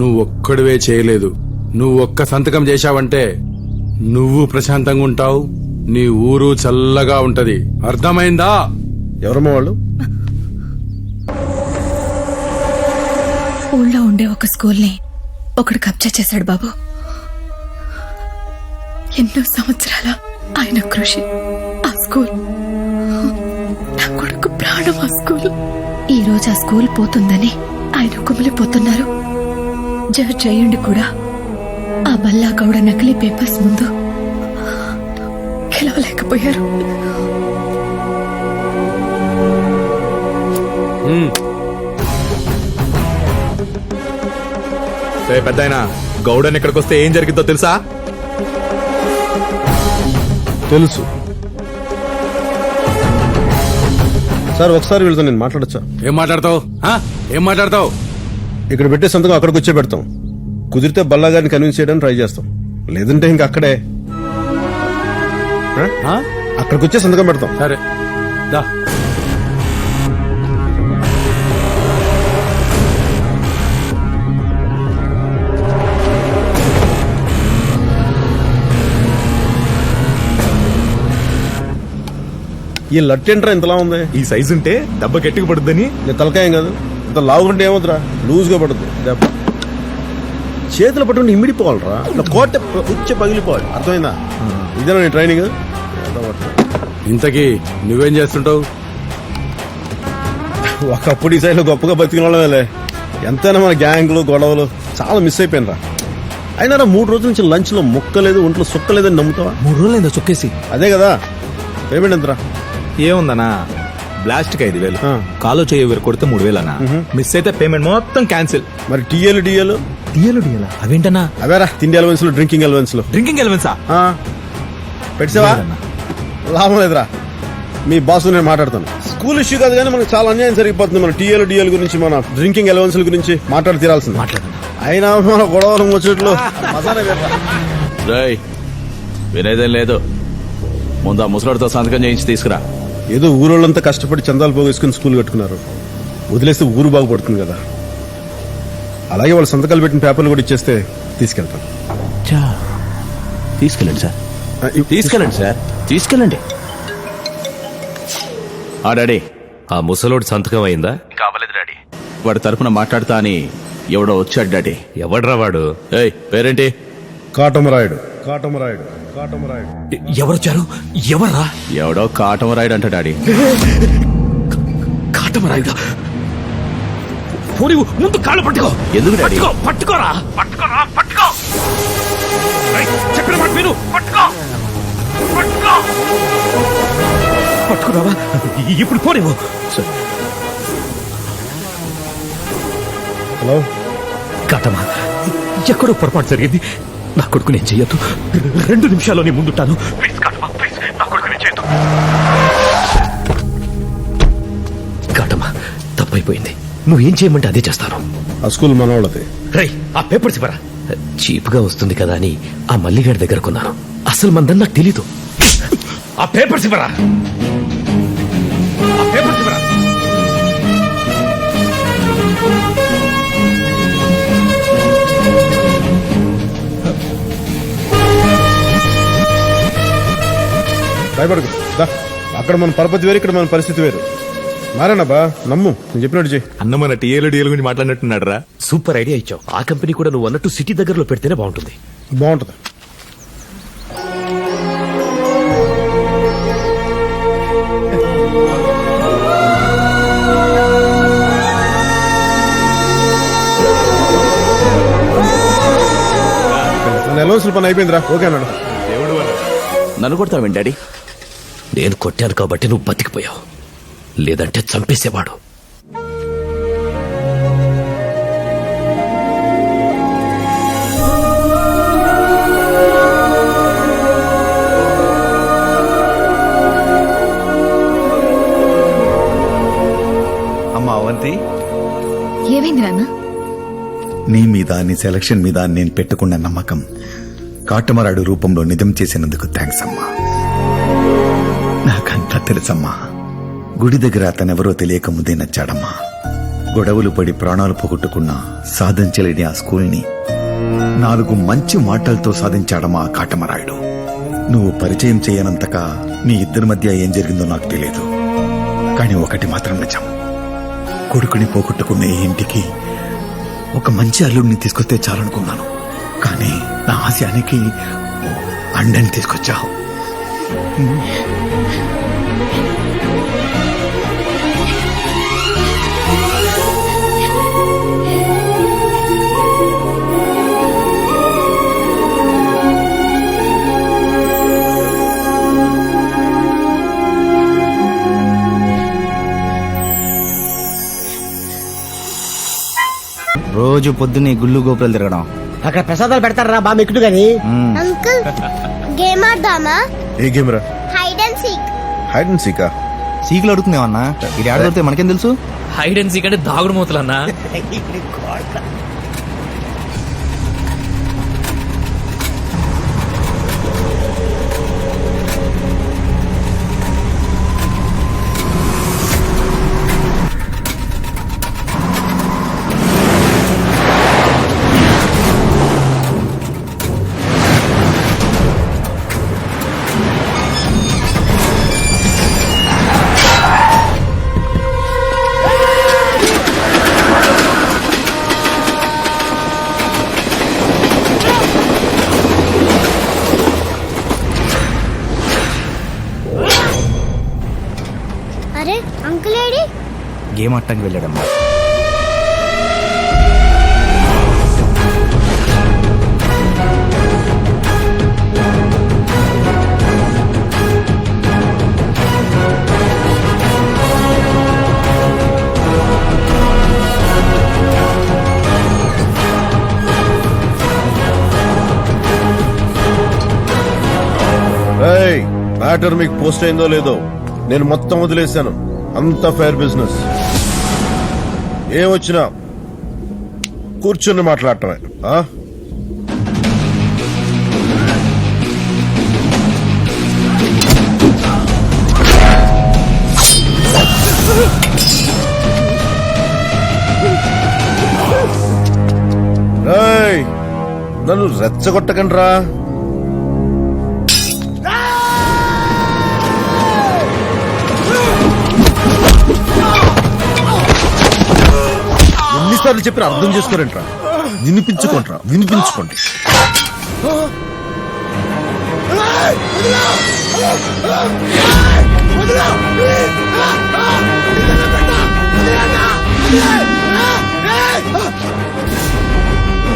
S17: నువ్వు ఒక్కడివే చేయలేదు. నువ్వు ఒక్క సంతకం చేశావంటే నువ్వు ప్రశాంతంగా ఉంటావు, నీ ఊరు చల్లగా ఉంటది. అర్థమైందా?
S4: ఎవరమ్మా వాళ్ళు?
S6: ఊళ్ళో ఉండే ఒక స్కూల్ని ఒకడు కబ్జా చేశాడు బాబు. ఎన్నో సంవత్సరాల ఆయన కృషి ఆ స్కూల్. నా కొడుకు ప్రాణం ఆ స్కూల్. ఈ రోజు ఆ స్కూల్ పోతుందని ఆయన కుమిలిపోతున్నారు. జడ్జ్ అయ్యండి కూడా ఆ బల్లా గౌడ నకిలీ పేపర్స్ ముందు గెలవలేకపోయారు.
S17: పెద్దాయనా, గౌడన్ ఇక్కడికి వస్తే ఏం జరిగిందో తెలుసా?
S4: తెలుసు సార్. ఒకసారి వీళ్ళతో నేను మాట్లాడచ్చా?
S17: ఏం మాట్లాడతావు? ఏం మాట్లాడతావు?
S4: ఇక్కడ పెట్టే సంతకం అక్కడికి వచ్చే పెడతాం. కుదిరితే బల్లా గారిని కన్విన్స్ చేయడానికి ట్రై చేస్తాం, లేదంటే ఇంక అక్కడే అక్కడికి వచ్చే సంతకం పెడతాం.
S17: సరే దా.
S4: ఈ లట్టేంట్రా ఇంతలా ఉంది?
S14: ఈ సైజు ఉంటే దెబ్బ గట్టిగా పడుద్దని.
S4: తలకాయం కాదు, ఇంత లావుంటే ఏమవుతురా, లూజ్ గా పడుతుంది దెబ్బ. చేతులు పట్టుకుంటే ఇమిడిపోవాలరా, కోట ఉచ్చ పగిలిపోవాలి. అర్థమైందా? ఇదేనా నీ ట్రైనింగ్?
S17: ఇంతకీ నువ్వేం చేస్తుంటావు?
S4: ఒకప్పుడు ఈ సైడ్లో గొప్పగా బతికిన వాళ్ళమే. ఎంతైనా మన గ్యాంగ్లు గొడవలు చాలా మిస్ అయిపోయినరా. అయినా 3 రోజుల నుంచి లంచ్ లో ముక్కలేదు, ఒంట్లో సుక్కలేదని నమ్ముతావా?
S12: 3 రోజులైందా చుక్కేసి?
S4: అదే కదా. పేమెంట్ ఎంతరా?
S14: ఏముందన్నా, బ్లాస్ట్ 5,000, కాలో చేయ వేరు కొడితే 3,000 అన్నా. మిస్ అయితే పేమెంట్ మొత్తం క్యాన్సిల్.
S4: మరి టీఏలు డిఏలు?
S12: అవేంటన్నా?
S4: అవేరా తిండి అలవెన్స్ లో, డ్రింకింగ్ అలవెన్స్ లో.
S14: డ్రింకింగ్ ఎలవెన్సా
S4: పెట్టావా? లాభం లేదురా. మీ బాస్ నేను మాట్లాడతాను. స్కూల్ ఇష్యూ కాదు కానీ మనకు చాలా అన్యాయం జరిగిపోతుంది. మన టీఏలు డిఏల గురించి, మన డ్రింకింగ్ అలవెన్స్ గురించి మాట్లాడి తీరాల్సింది. అయినా మన గొడవలు ముచ్చట్లు
S16: వినేదేం లేదు. ముందు ఆ ముసలాడితో సంతకం చేయించి తీసుకురా.
S4: ఏదో ఊరోళ్ళంతా కష్టపడి చందాలు పోగేసుకుని స్కూల్ కట్టుకున్నారు, వదిలేస్తే ఊరు బాగుపడుతుంది కదా. అలాగే వాళ్ళు సంతకాలు పెట్టిన పేపర్లు కూడా ఇచ్చేస్తే తీసుకెళ్తాను.
S16: తీసుకెళ్ళండి సార్, తీసుకెళ్ళండి సార్, తీసుకెళ్ళండి. ఆ డాడీ,
S18: ఆ ముసలోడి సంతకం అయిందా?
S16: కావలేదు డాడీ. వాడి తరపున మాట్లాడతా అని ఎవడో వచ్చాడు డాడీ.
S18: ఎవడ్రా వాడు?
S16: ఏయ్, పేరేంటి?
S4: కాటమరాయుడు. కాటమరాయుడు. కాటమరాయుడు.
S12: ఎవరొచ్చారు? ఎవర్రా?
S16: ఎవడో కాటమరాయుడు అంట డాడీ.
S12: కాటమరాయుడు? పోనీ ముందు కాళ్ళు పట్టుకో.
S16: ఎందుకు డాడీ?
S12: పట్టుకోరా, పట్టుకోరా, పట్టుకో. చెప్పిన మాట విను. పట్టుకో, పట్టుకో. పట్టుకున్నావా? ఇప్పుడు పోనేవు.
S4: హలో
S12: కాటమా, ఎక్కడో పొరపాటు జరిగింది. నా కొడుకు నేను చెయ్యొద్దు. 2 నిమిషాల్లో నీ ముందుంటాను. ప్లీజ్ కాటమా, ప్లీజ్, నా కొడుకు నేను చేయొద్దు. కాటమా, తప్పైపోయింది. నువ్వేం చేయమంటే అదే చేస్తాను.
S4: ఆ స్కూల్ మనోళ్ళది.
S12: రై, ఆ పేపర్స్ ఇవ్వరా. చీప్గా వస్తుంది కదా అని ఆ మల్లిగాడి దగ్గర కొన్నాను. అసలు మందని నాకు తెలీదు. ఆ పేపర్స్ ఇవ్వరా. ఆ పేపర్స్ ఇవ్వరా.
S4: భయపడకు. అక్కడ మన పరపతి వేరు, ఇక్కడ మన పరిస్థితి వేరు. మారేనబ్బా, నమ్ము, నేను చెప్పినట్టు చెయ్యి.
S14: అన్న మన టీఏలు డిఏల గురించి మాట్లాడినట్టున్నాడు రా.
S18: సూపర్ ఐడియా ఇచ్చావు. ఆ కంపెనీ కూడా నువ్వు అన్నట్టు సిటీ దగ్గరలో పెడితేనే బాగుంటుంది.
S4: బాగుంటుంది. ఎలవెన్స్ల పని అయిపోయిందిరా. ఓకే అన్నాడు.
S16: నన్ను కొడతావేంటి డాడీ?
S18: నేను కొట్టాను కాబట్టి నువ్వు బతికిపోయావు, లేదంటే చంపేసేవాడు.
S13: అమ్మా అవంతి,
S6: ఏమైంది నాన్న?
S13: నీ మీద, నీ సెలక్షన్ మీద నేను పెట్టుకున్న నమ్మకం కాటమరాడు రూపంలో నిజం చేసినందుకు థ్యాంక్స్ అమ్మా. నాకంతా తెలుసమ్మా. గుడి దగ్గర అతనెవరో తెలియక ముందే నచ్చాడమ్మా. గొడవలు పడి ప్రాణాలు పోగొట్టుకున్నా సాధించలేని ఆ స్కూల్ని 4 మంచి మాటలతో సాధించాడమ్మా ఆ కాటమరాయుడు. నువ్వు పరిచయం చేయనంతగా మీ ఇద్దరి మధ్య ఏం జరిగిందో నాకు తెలియదు. కానీ ఒకటి మాత్రం నిజం, కొడుకుని పోగొట్టుకున్న ఈ ఇంటికి ఒక మంచి అల్లుడిని తీసుకొస్తే చాలనుకున్నాను. కానీ నా ఆశయానికి అండని తీసుకొచ్చావు.
S11: రోజు పొద్దున్నే గుళ్ళు గోపురాలు తిరగడం.
S2: అక్కడ ప్రసాదాలు పెడతారా బా మెక్కుడు గాని.
S9: అంకుల్ గేమ్ ఆడదామా?
S4: ఏ గేమ్ రా?
S9: Hide and seek.
S4: Hide and సీకా?
S11: సీకులు అడుగుతున్నావన్నా? ఇది ఆడదొరితే మనకేం తెలుసు?
S1: హైడ్ అండ్ సీక్ అంటే దాగుడు మూతలన్నా. గేమ్ ఆడటానికి వెళ్ళాడమ్మా.
S4: మ్యాటర్ మీకు పోస్ట్ అయిందో లేదో నేను మొత్తం వదిలేశాను. అంత ఫైర్ బిజినెస్. ఏమొచ్చినా కూర్చుని మాట్లాడటమే. నన్ను రెచ్చగొట్టకండి రా. ఎన్నిసార్లు చెప్పిన అర్థం చేసుకోరంట్రా. వినిపించుకోండి.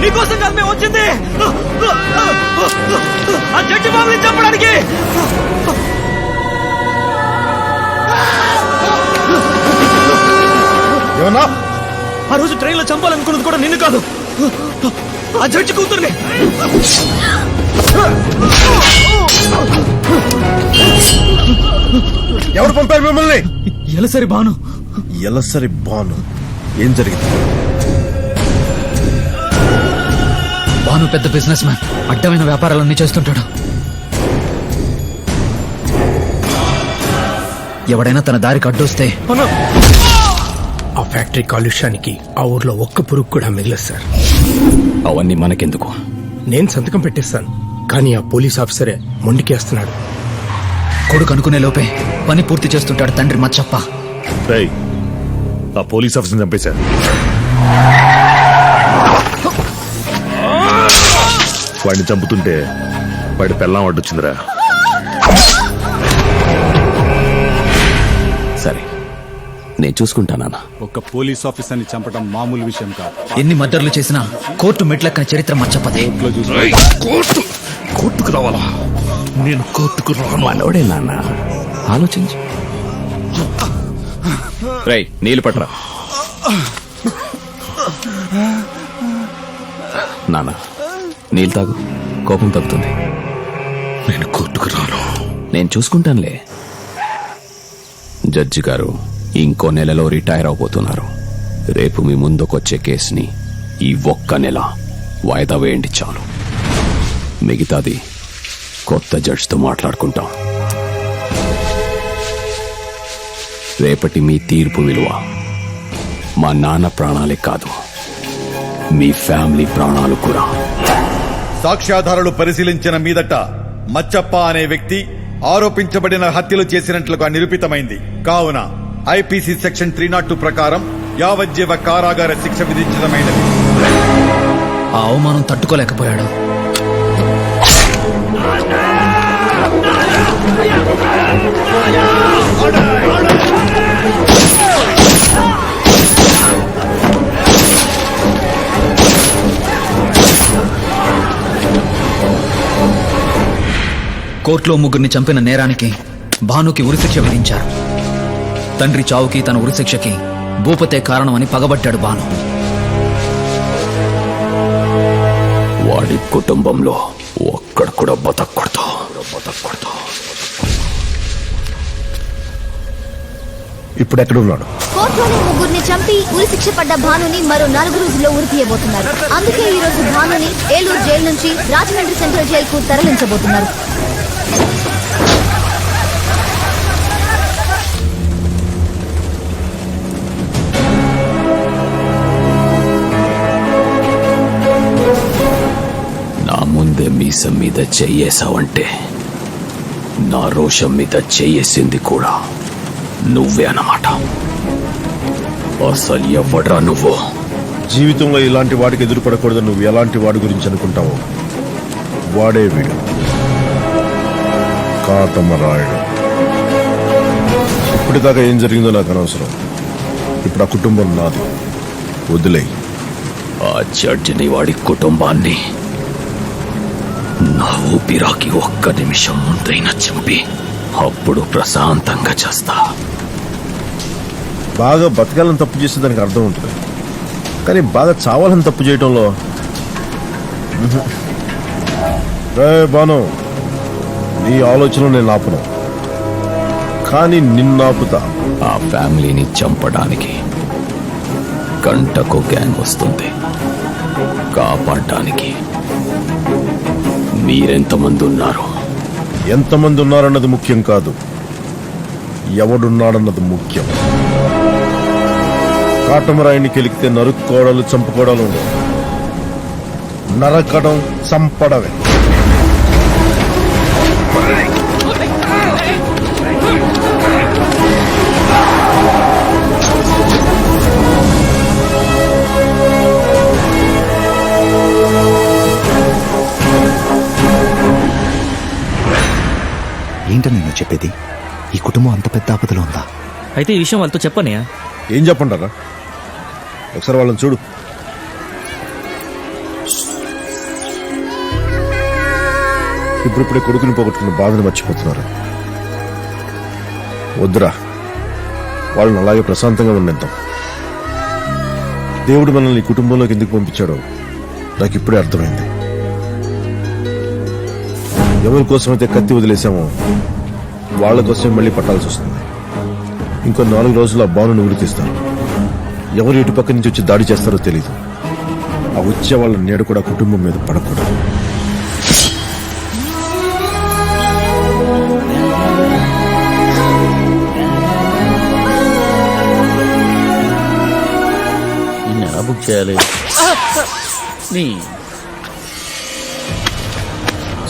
S1: నీకోసం కాదు మేము వచ్చింది, ఆ జడ్జి బాబుని చంపడానికి.
S4: ఏమన్నా?
S1: ఆ రోజు ట్రైన్ లో చంపాలనుకున్నది కూడా నిన్ను కాదు, ఆ జడ్జి కూతుర్ని.
S4: ఎవరు పంపారు మిమ్మల్ని?
S1: ఎలసరి భాను.
S4: ఎలసరి భాను? ఏం జరిగింది?
S5: భాను పెద్ద బిజినెస్ మ్యాన్, అడ్డమైన వ్యాపారాలన్నీ చేస్తుంటాడు. ఎవడైనా తన దారికి అడ్డొస్తే
S10: ఆ ఫ్యాక్టరీ కాలుష్యానికి ఆ ఊర్లో ఒక్క పురుగు కూడా మిగలదు సార్.
S18: అవన్నీ మనకెందుకు?
S10: నేను సంతకం పెట్టేస్తాను, కానీ ఆ పోలీస్ ఆఫీసరే మొండికేస్తున్నాడు.
S5: కొడుకు అనుకునే లోపే పని పూర్తి చేస్తుంటాడు తండ్రి మచ్చప్ప.
S14: ఆ పోలీస్ ఆఫీసర్ని చంపేశారు. వాడిని చంపుతుంటే వాడి పెళ్ళాం అడ్డొచ్చిందిరా.
S18: సరే, నేను చూసుకుంటానా.
S17: ఒక పోలీస్ ఆఫీసర్ని చంపడం మామూలు విషయం కాదు.
S5: ఎన్ని మద్దర్లు చేసినా కోర్టు మెట్లెక్కిన చరిత్ర మచ్చప్పదే.
S14: కోర్టుకు రావాలా? నేను కోర్టుకు రాను.
S18: మనోడే నాన్న, ఆలోచించు. రేయ్, నీళ్ళు పట్టరా. నాన్న, నీళ్ళు తాగు, కోపం తగ్గుతుంది.
S14: నేను కోర్టుకు రాను.
S18: నేను చూసుకుంటానులే. జడ్జి గారు ఇంకో నెలలో రిటైర్ అవబోతున్నారు. రేపు మీ ముందుకొచ్చే కేసుని ఈ ఒక్క నెల వాయిదా వేయండి చాలు. మిగతాది కొత్త జడ్జితో మాట్లాడుకుంటాం. రేపటి మీ తీర్పు విలువ మా నాన్న ప్రాణాలే కాదు, మీ ఫ్యామిలీ ప్రాణాలు కూడా.
S11: సాక్ష్యాధారాలు పరిశీలించిన మీదట మచ్చప్ప అనే వ్యక్తి ఆరోపించబడిన హత్యలు చేసినట్లుగా నిరూపితమైంది. కావున ఐపీసీ సెక్షన్ 302 ప్రకారం యావజ్జీవ కారాగార శిక్ష విధించడమైనది.
S5: ఆ అవమానం తట్టుకోలేకపోయాడు. కోర్టులో ముగ్గురిని చంపిన నేరానికి భానుకి ఉరిశిక్ష విధించారు. తండ్రి చావుకి తన ఉరిశిక్షకి భూపతే కారణమని పగబట్టాడు భాను.
S18: వాడి కుటుంబంలో ఒక్కడ కూడా బతకూడదు.
S4: ఇప్పుడు ఎక్కడ ఉన్నాడు?
S9: కోర్టులోని ముగ్గురిని చంపి ఉరి శిక్ష పడ్డ భానుని మరో 4 రోజుల్లో ఉరి తీయబోతున్నారు. అందుకే ఈ రోజు భానుని ఏలూరు జైలు నుంచి రాజమండ్రి సెంట్రల్ జైలుకు తరలించబోతున్నారు.
S18: నా ముందే మీసం మీద చెయ్యేసావంటే నా రోషం మీద చెయ్యేసింది కూడా నువ్వే అన్నమాట. అసలు ఎవడ్రా నువ్వు?
S4: జీవితంలో ఇలాంటి వాడికి ఎదురుపడకూడదు. నువ్వు ఎలాంటి వాడి గురించి అనుకుంటావో వాడే వీడు, కాటమరాయుడు. ఇప్పటిదాకా ఏం జరిగిందో నాకు అనవసరం. ఇప్పుడు ఆ కుటుంబం నాది, వదిలే.
S18: ఆ జడ్జిని వాడి కుటుంబాన్ని నా ఊపిరాకి ఒక్క నిమిషం ముందైనా చంపి అప్పుడు ప్రశాంతంగా చేస్తా.
S4: బాగా బతకాలని తప్పు చేస్తే దానికి అర్థం ఉంటుంది, కానీ బాగా చావాలని తప్పు చేయటంలో బాను, నీ ఆలోచన నేను ఆపను, కానీ నిన్నాపుతా.
S18: ఆ ఫ్యామిలీని చంపడానికి గంటకు గ్యాంగ్ వస్తుంది. కాపాడడానికి మీరెంతమంది ఉన్నారు?
S4: ఎంతమంది ఉన్నారన్నది ముఖ్యం కాదు, ఎవడున్నాడన్నది ముఖ్యం. కాటమరాయిని కెలికితే నరుక్కోవడాలు చంపుకోవడాలు ఉండవు, నరకడం చంపడమే.
S8: ఏంటో నేను చెప్పేది, ఈ కుటుంబం అంత పెద్ద ఆపదలో ఉందా?
S1: అయితే ఈ విషయం వాళ్ళతో చెప్పనయా?
S4: ఏం చెప్పంటారా? ఒకసారి వాళ్ళని చూడు. ఇప్పుడిప్పుడే కొడుకుని పోగొట్టుకున్న బాధను మర్చిపోతున్నారు. వద్దురా, వాళ్ళని అలాగే ప్రశాంతంగా ఉండేద్దాం. దేవుడు మనల్ని ఈ కుటుంబంలోకి ఎందుకు పంపించాడో నాకు ఇప్పుడే అర్థమైంది. ఎవరి కోసమైతే కత్తి వదిలేశామో వాళ్ళ కోసమే మళ్ళీ పట్టాల్సి వస్తుంది. ఇంకో 4 రోజులు ఆ బాణుని ఉరి తీస్తారు. ఎవరు ఇటు పక్క నుంచి వచ్చి దాడి చేస్తారో తెలీదు. ఆ వచ్చే వాళ్ళ నీడ కూడా కుటుంబం మీద పడకూడదు.
S16: ఎలా బుక్ చేయాలి?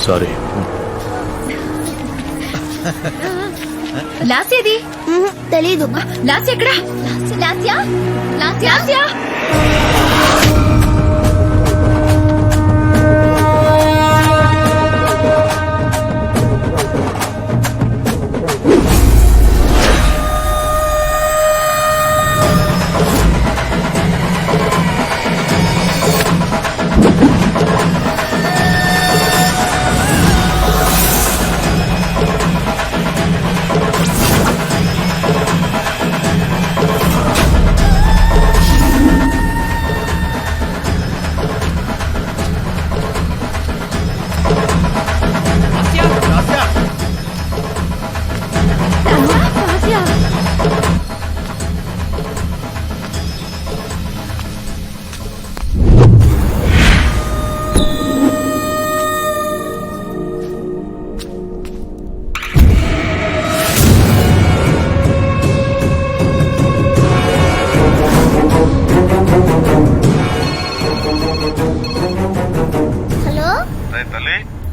S16: సారీ.
S9: లాస్యది తెలీదు. లాస్య ఎక్కడ? Lasya Lasya Lasya.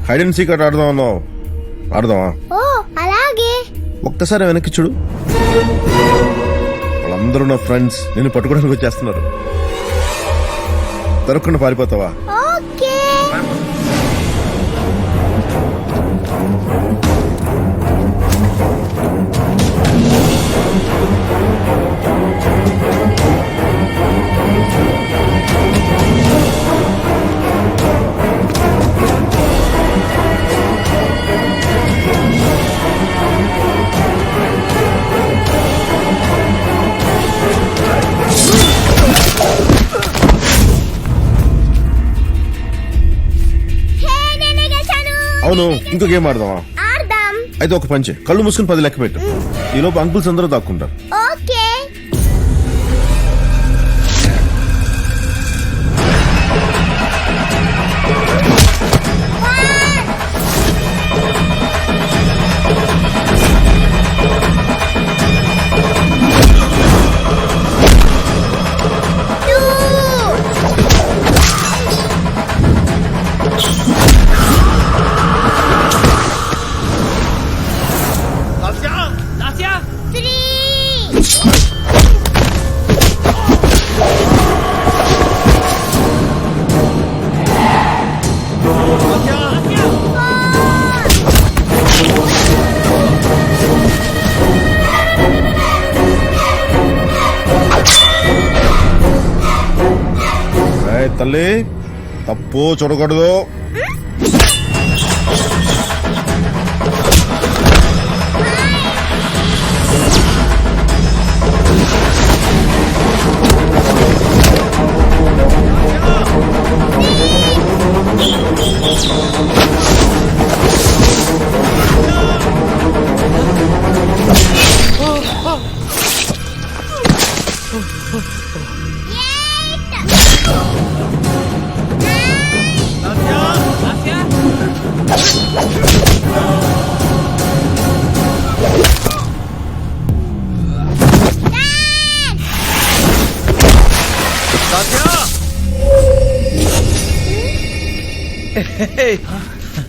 S4: Hide and seek ఆడదాం అన్నావు, ఆడదామా?
S9: అలాగే.
S4: ఒక్కసారి వెనక్కి చూడు, వాళ్ళందరూ నా ఫ్రెండ్స్ నేను పట్టుకోవడానికి వచ్చేస్తున్నారు. దొరకకుండా పారిపోతావా? అవును, ఇంకో గేమ్ ఆడదామా? అయితే ఒక పంచే, కళ్ళు మూసుకుని 10 లెక్క పెట్టు. ఈలోపు అంకుల్స్ అందరూ దాక్కుంటారు. తల్లి తప్పు చూడకూడదు.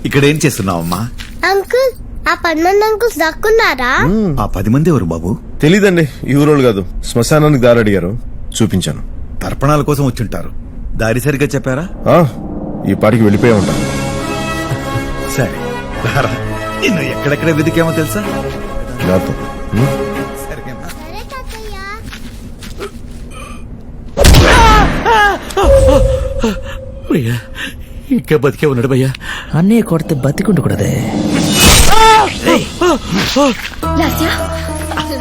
S13: ఇక్కడ ఏం చేస్తున్నావమ్మా?
S9: అంకుల్ ఆ 10 మంది అంకుల్స్ దక్కున్నారా?
S13: ఆ 10 మంది ఎవరు బాబు?
S4: తెలీదండి, ఈ ఊరోళ్ళు కాదు. శ్మశానానికి దారి అడిగారు, చూపించాను.
S13: తర్పణాల కోసం వచ్చుంటారు. దారి సరిగ్గా చెప్పారా?
S4: ఈ పాటికి వెళ్ళిపోయా ఉంటాను.
S13: సరే రారా. నిన్ను ఎక్కడెక్కడ వెతికామో తెలుసా?
S4: నాతో
S12: ఇంకా బతికే ఉన్నాడు భయ్యా.
S1: అన్నయ్య కొడితే బతికుండకూడదే.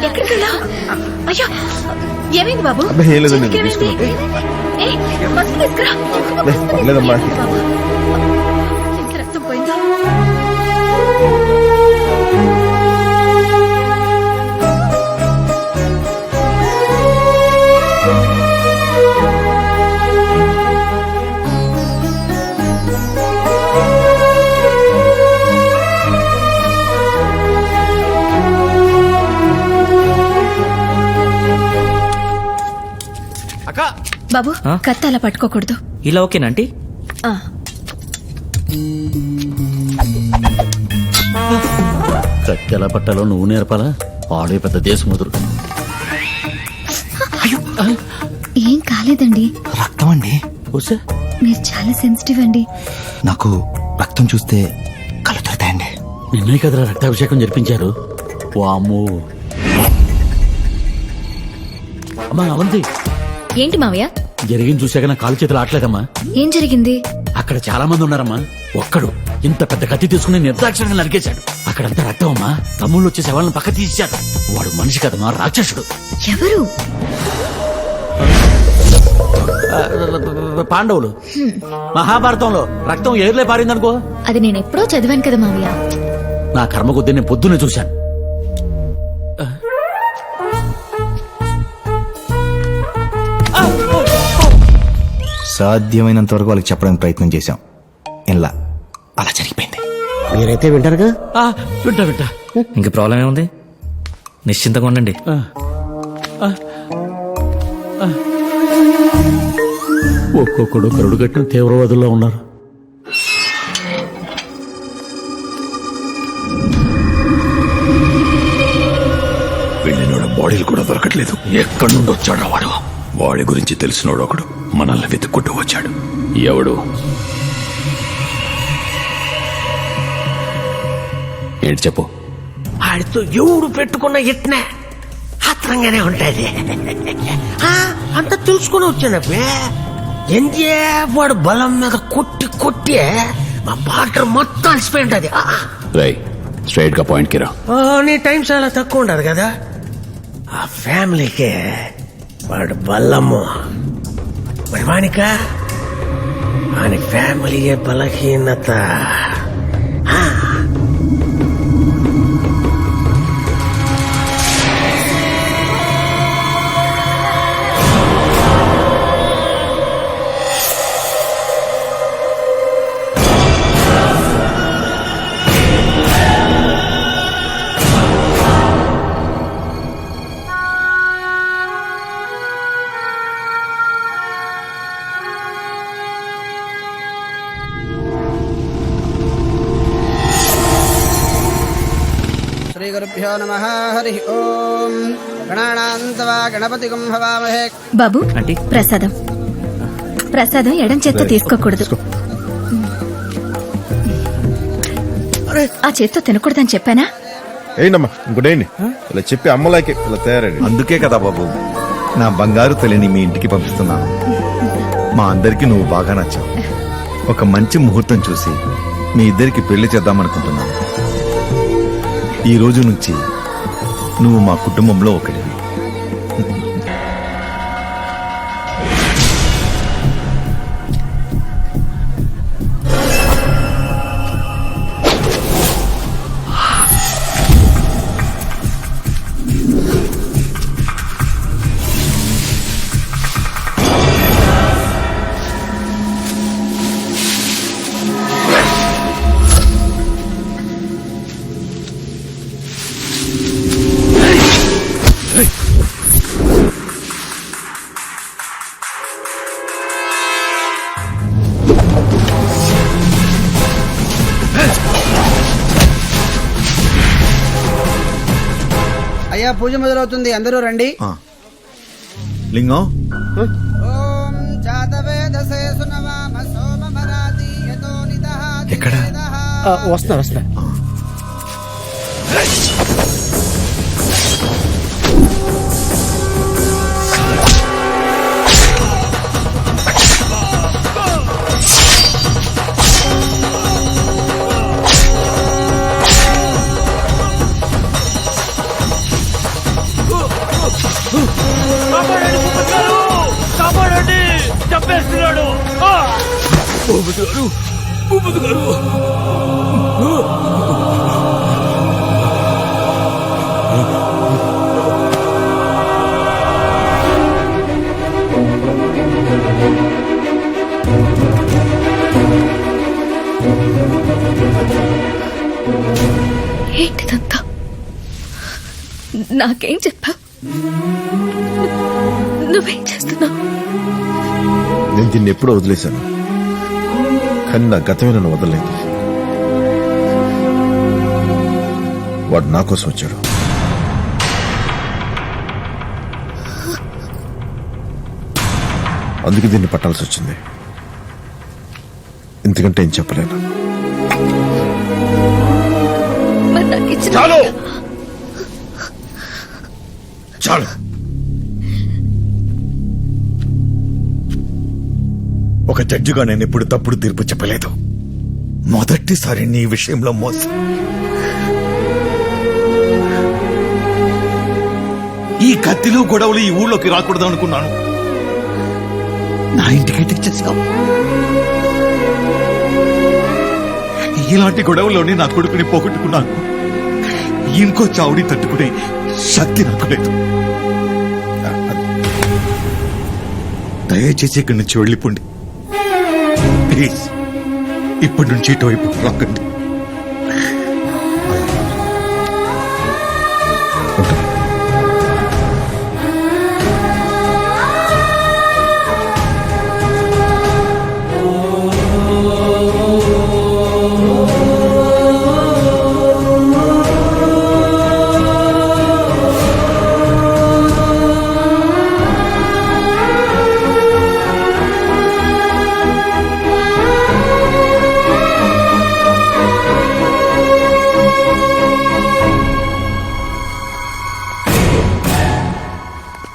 S6: ఎక్కడికి వెళ్ళావు? అయ్యో ఏమైంది బాబు?
S4: ఏం లేదండి, తీసుకున్నా. పర్లేదమ్మా.
S6: ఇంకా రక్తం పోయిందా? బాబు కత్తి అలా పట్టుకోకూడదు.
S1: ఇలా ఓకేనా ఆంటీ?
S16: కత్తి ఎలా పట్టాలో నువ్వు నేర్పాలా? ఆడే పెద్ద దేశముదురు.
S6: ఏం కాలేదండి.
S7: రక్తం అండి.
S6: మీరు చాలా సెన్సిటివ్ అండి.
S7: నాకు రక్తం చూస్తే కళ్ళు తిరుగుతాయండి.
S16: నిన్నే కదరా రక్తాభిషేకం జరిపించారు. వామ్మో. అమ్మా అవంతి,
S6: ఏంటి మావయ్య?
S16: జరిగింది చూశాక నా కాలు చేతులు ఆటలేదమ్మా.
S6: ఏం జరిగింది?
S16: అక్కడ చాలా మంది ఉన్నారమ్మా. ఒక్కడు ఇంత పెద్ద కత్తి తీసుకుని నిర్దాక్షిణ్యంగా నరికేశాడు. అక్కడంతా రక్తం అమ్మా. తమ్ముళ్ళు వచ్చే శవాలను పక్క తీశాడు. వాడు మనిషి కదమ్మా, రాక్షసుడు.
S6: ఎవరు?
S16: పాండవులు. మహాభారతంలో రక్తం ఏర్లే పారిందనుకో.
S6: అది నేను ఎప్పుడో చదివాను కదా మావయ్య.
S16: నా కర్మ కొద్దీ నేను పొద్దున్నే చూశాను.
S7: సాధ్యమైనంత వరకు వాళ్ళకి చెప్పడానికి ప్రయత్నం చేశాం. ఇలా అలా జరిగిపోయింది.
S2: మీరైతే వింటారుగా?
S16: వింటా వింటా.
S1: ఇంక ప్రాబ్లం ఏముంది? నిశ్చింతగా ఉండండి.
S16: ఒక్కొక్కడు కరుడు కట్టిన తీవ్రవాదుల్లో ఉన్నారు.
S18: వెళ్ళినోడు బాడీలు కూడా దొరకట్లేదు. ఎక్కడి నుండి వచ్చాడు వాడు? వాడి గురించి తెలిసినోడు ఒకడు మనల్ని వెతుక్కుంటూ వచ్చాడు. ఎవడు? ఏంటి చెప్పు.
S10: ఆడితో ఎవడు పెట్టుకున్న ఎట్నే ఆత్రంగానే ఉంటది. అంత తెలుసుకుని వచ్చానబ్బే. ఎంజే వాడు బలం మీద కొట్టి కొట్టి మా పార్ట్నర్ మొత్తం అలసిపోయి ఉంటది.
S18: రై స్ట్రైట్ గా పాయింట్ కి రా.
S10: నీ టైం చాలా తక్కువ ఉండదు కదా. ఆ ఫ్యామిలీకే వాడు బల్లము. మరి వానిక వాని ఫ్యామిలీయే బలహీనత.
S2: శ్రీగురుభ్యో నమః. హరి ఓం. గణానాంతవా గణపతిగం హవామహే.
S6: బాబు ప్రసాదం. ప్రసాదం ఎడం చేత్తో తీసుకోకూడదు. ఆ చేత్తో తినకూడదని చెప్పానా?
S4: ఏంటమ్మా ఇంకోటేంటి ఇలా చెప్పి అమ్మలాకే ఇలా తయారండి.
S13: అందుకే కదా బాబు నా బంగారు తల్లిని మీ ఇంటికి పంపిస్తున్నాను. మా అందరికి నువ్వు బాగా నచ్చావు. ఒక మంచి ముహూర్తం చూసి మీ ఇద్దరికి పెళ్లి చేద్దామనుకుంటున్నాను. ఈ రోజు నుంచి నువ్వు మా కుటుంబంలో ఒకటివి.
S19: అయ్యా పూజ మొదలవుతుంది, అందరూ రండి.
S13: లింగం ఎక్కడ?
S2: వస్తున్నా.
S14: కాపాడండి, చంపేస్తున్నాడు. భూపతి గారు
S6: ఏంటిదంతా? నాకేం చెప్పా? నువ్వేం చేస్తున్నావు?
S4: నేను దీన్ని ఎప్పుడో వదిలేశాను, కానీ నా గతమే నన్ను వదలలేదు. వాడు నా కోసం వచ్చాడు. అందుకే దీన్ని పట్టాల్సి వచ్చింది. ఎందుకంటే ఏం చెప్పలేను.
S14: చాలు చాలు.
S13: ఒక జడ్జిగా నేను ఎప్పుడు తప్పుడు తీర్పు చెప్పలేదు. మొదటిసారి నీ విషయంలో మోసం.
S14: ఈ కత్తిలు గొడవలు ఈ ఊళ్ళోకి రాకూడదు అనుకున్నాను.
S13: నా ఇంటికి తెచ్చేసావు.
S14: ఇలాంటి గొడవల్లోనే నా కొడుకుని పోగొట్టుకున్నాను. ఇంకో చావుడి తట్టుకునే శక్తి నాకు లేదు. దయచేసి ఇక్కడి నుంచి వెళ్ళిపోండి ప్లీజ్. ఇప్పటి నుంచి ఇటువైపు రాకండి.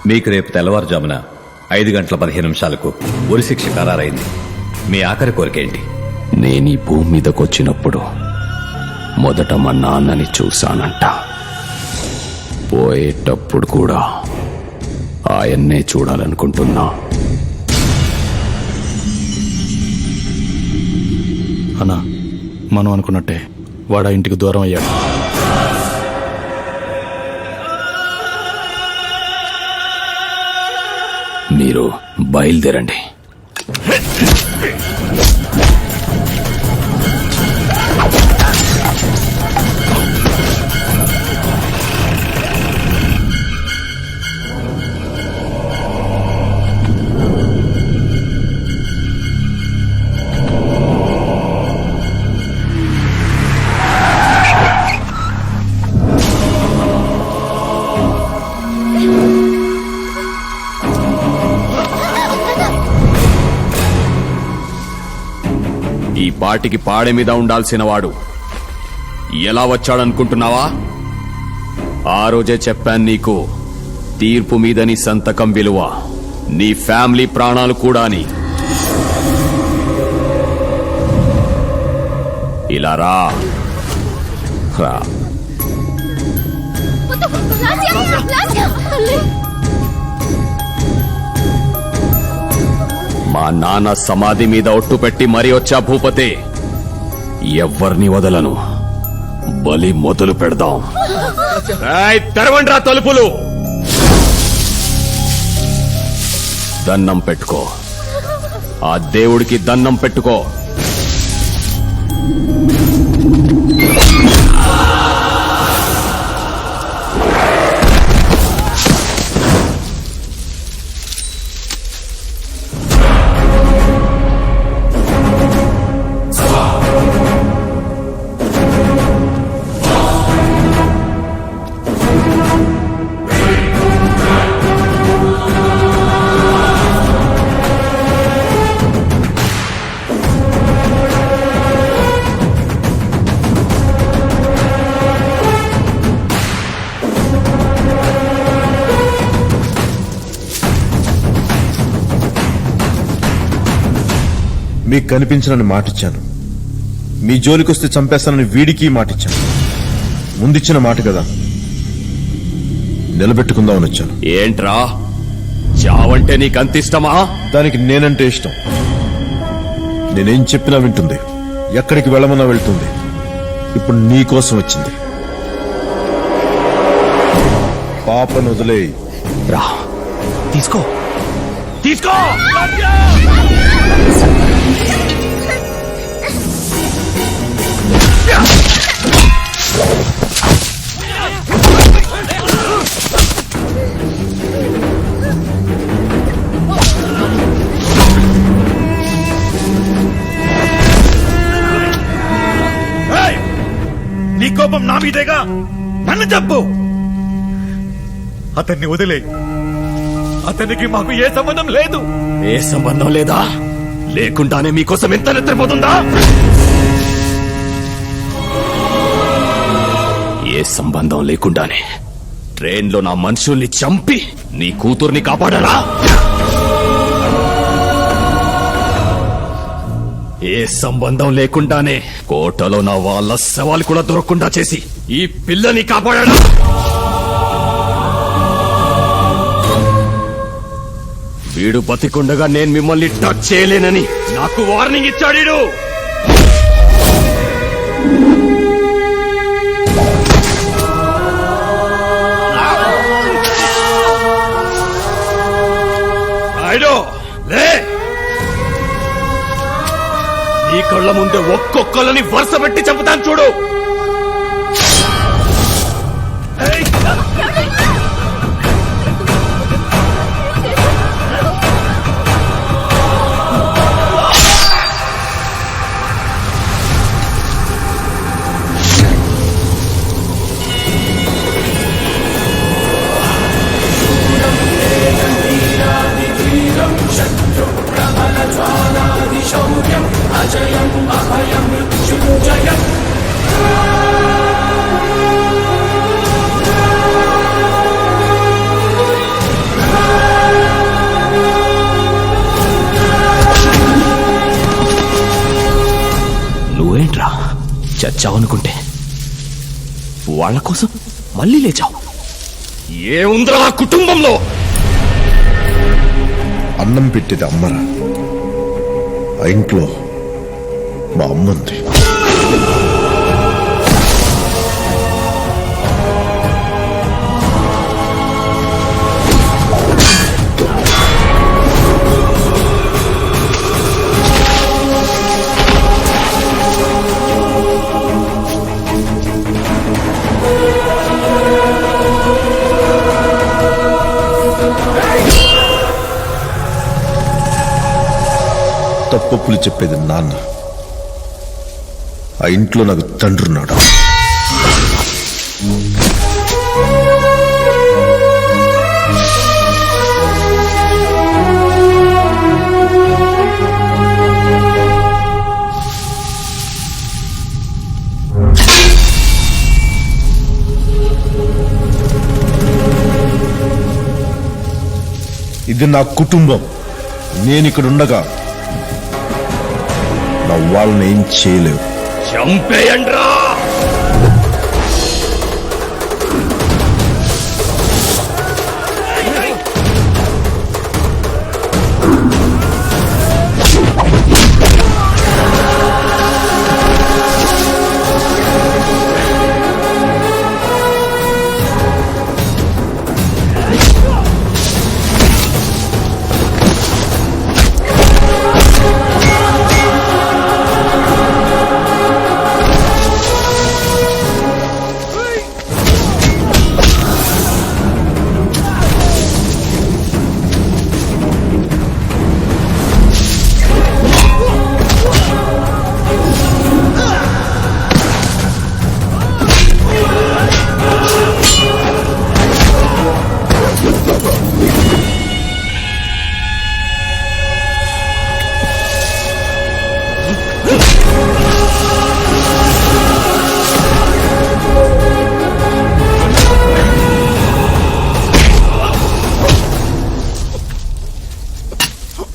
S18: మీకు రేపు తెల్లవారుజామున 5:15 ఉరిశిక్ష ఖరారైంది. మీ ఆఖరి కోరికేంటి? నేను ఈ భూమి మీదకొచ్చినప్పుడు మొదట మా నాన్నని చూశానంట. పోయేటప్పుడు కూడా ఆయన్నే చూడాలనుకుంటున్నా.
S17: అన్నా, మనం అనుకున్నట్టే వాడా ఇంటికి దూరం అయ్యాడు.
S18: మీరు బయలుదేరండి. ఈ పాటికి పాడె మీద ఉండాల్సిన వాడు ఎలా వచ్చాడనుకుంటున్నావా? ఆ రోజే చెప్పాను నీకు, తీర్పు మీద నీ సంతకం విలువ, నీ ఫ్యామిలీ ప్రాణాలు కూడా అని. ఇలా రా. మా నాన్న సమాధి మీద ఒట్టు పెట్టి మరీ వచ్చా భూపతి. ఎవ్వరిని వదలను. బలి మొదలు పెడదాం. తెరవండ్రా తలుపులు. దన్నం పెట్టుకో. ఆ దేవుడికి దన్నం పెట్టుకో.
S4: మీకు కనిపించనని మాటిచ్చాను. మీ జోలికొస్తే చంపేస్తానని వీడికి మాటిచ్చాను. ముందిచ్చిన మాట కదా, నిలబెట్టుకుందామని వచ్చాను.
S18: ఏంట్రా చావంటే నీకు అంత ఇష్టమా?
S4: దానికి నేనంటే ఇష్టం. నేనేం చెప్పినా వింటుంది, ఎక్కడికి వెళ్ళమన్నా వెళ్తుంది. ఇప్పుడు నీ కోసం వచ్చింది. పాపను వదిలే.
S18: రా, తీసుకో తీసుకో.
S14: నీ కోపం నా మీదేగా, నన్ను చెప్పు. అతన్ని వదిలే. అతనికి మాకు ఏ సంబంధం లేదు.
S18: ఏ సంబంధం లేదా? లేకుండానే మీకోసం ఎంత నిద్రపోతుందా? ఏ సంబంధం లేకుండానే ట్రైన్లో నా మనుషుల్ని చంపి నీ కూతుర్ని కాపాడరా? ఏ సంబంధం లేకుండానే కోటలో నా వాళ్ళ సవాలు కూడా దొరకకుండా చేసి ఈ పిల్లని కాపాడరా? వీడు బతికుండగా నేను మిమ్మల్ని టచ్ చేయలేనని నాకు వార్నింగ్ ఇచ్చాడు. ఈ కళ్ళ ముందే ఒక్కొక్కళ్ళని వరుస పెట్టి చంపుతాను చూడు. నువ్వేంట్రా చచ్చావనుకుంటే వాళ్ళ కోసం మళ్ళీ లేచావు. ఏముందిరా ఆ కుటుంబంలో?
S4: అన్నం పెట్టేది అమ్మరా, ఆ ఇంట్లో మా అమ్మంది. తప్పొప్పులు చెప్పేది నాన్న, ఆ ఇంట్లో నాకు తండ్రున్నాడు. ఇది నా కుటుంబం. నేనిక్కడ ఉండగా నా వాళ్ళని ఏం చేయలేవు.
S14: చంపేయండ్రా.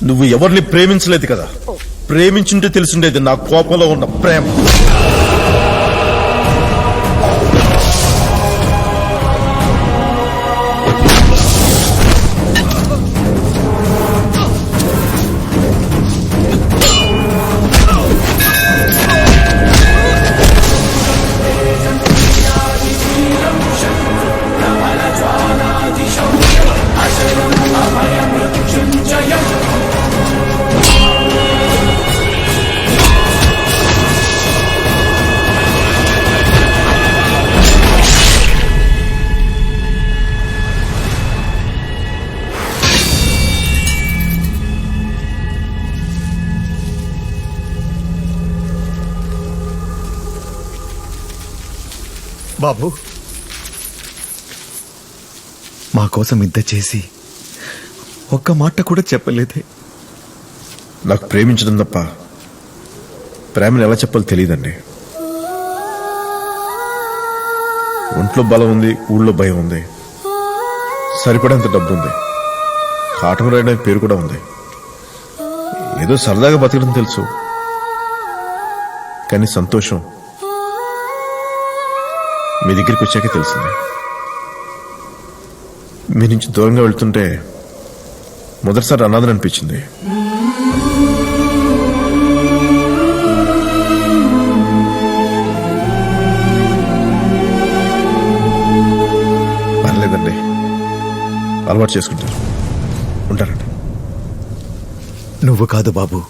S4: నువ్వు ఎవరిని ప్రేమించలేదు కదా, ప్రేమించుంటే తెలుసుండేది నా కోపంలో ఉన్న ప్రేమ.
S13: బాబు, మా కోసం ఇంత చేసి ఒక్క మాట కూడా చెప్పలేదే.
S4: నాకు ప్రేమించడం తప్ప ప్రేమను ఎలా చెప్పాలో తెలియదండి. ఒంట్లో బలం ఉంది, ఊళ్ళో భయం ఉంది, సరిపడేంత డబ్బు ఉంది, కాటం రాయడానికి పేరు కూడా ఉంది. ఏదో సరదాగా బతకడం తెలుసు, కానీ సంతోషం మీ దగ్గరికి వచ్చాకే తెలిసింది. మీ నుంచి దూరంగా వెళ్తుంటే మొదటిసారి అనాథని అనిపించింది. పర్లేదండి, అలవాటు చేసుకుంటారు. ఉంటారండి.
S13: నువ్వు కాదు బాబు,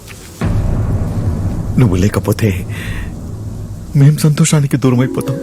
S13: నువ్వు లేకపోతే మేం సంతోషానికి దూరం అయిపోతాం.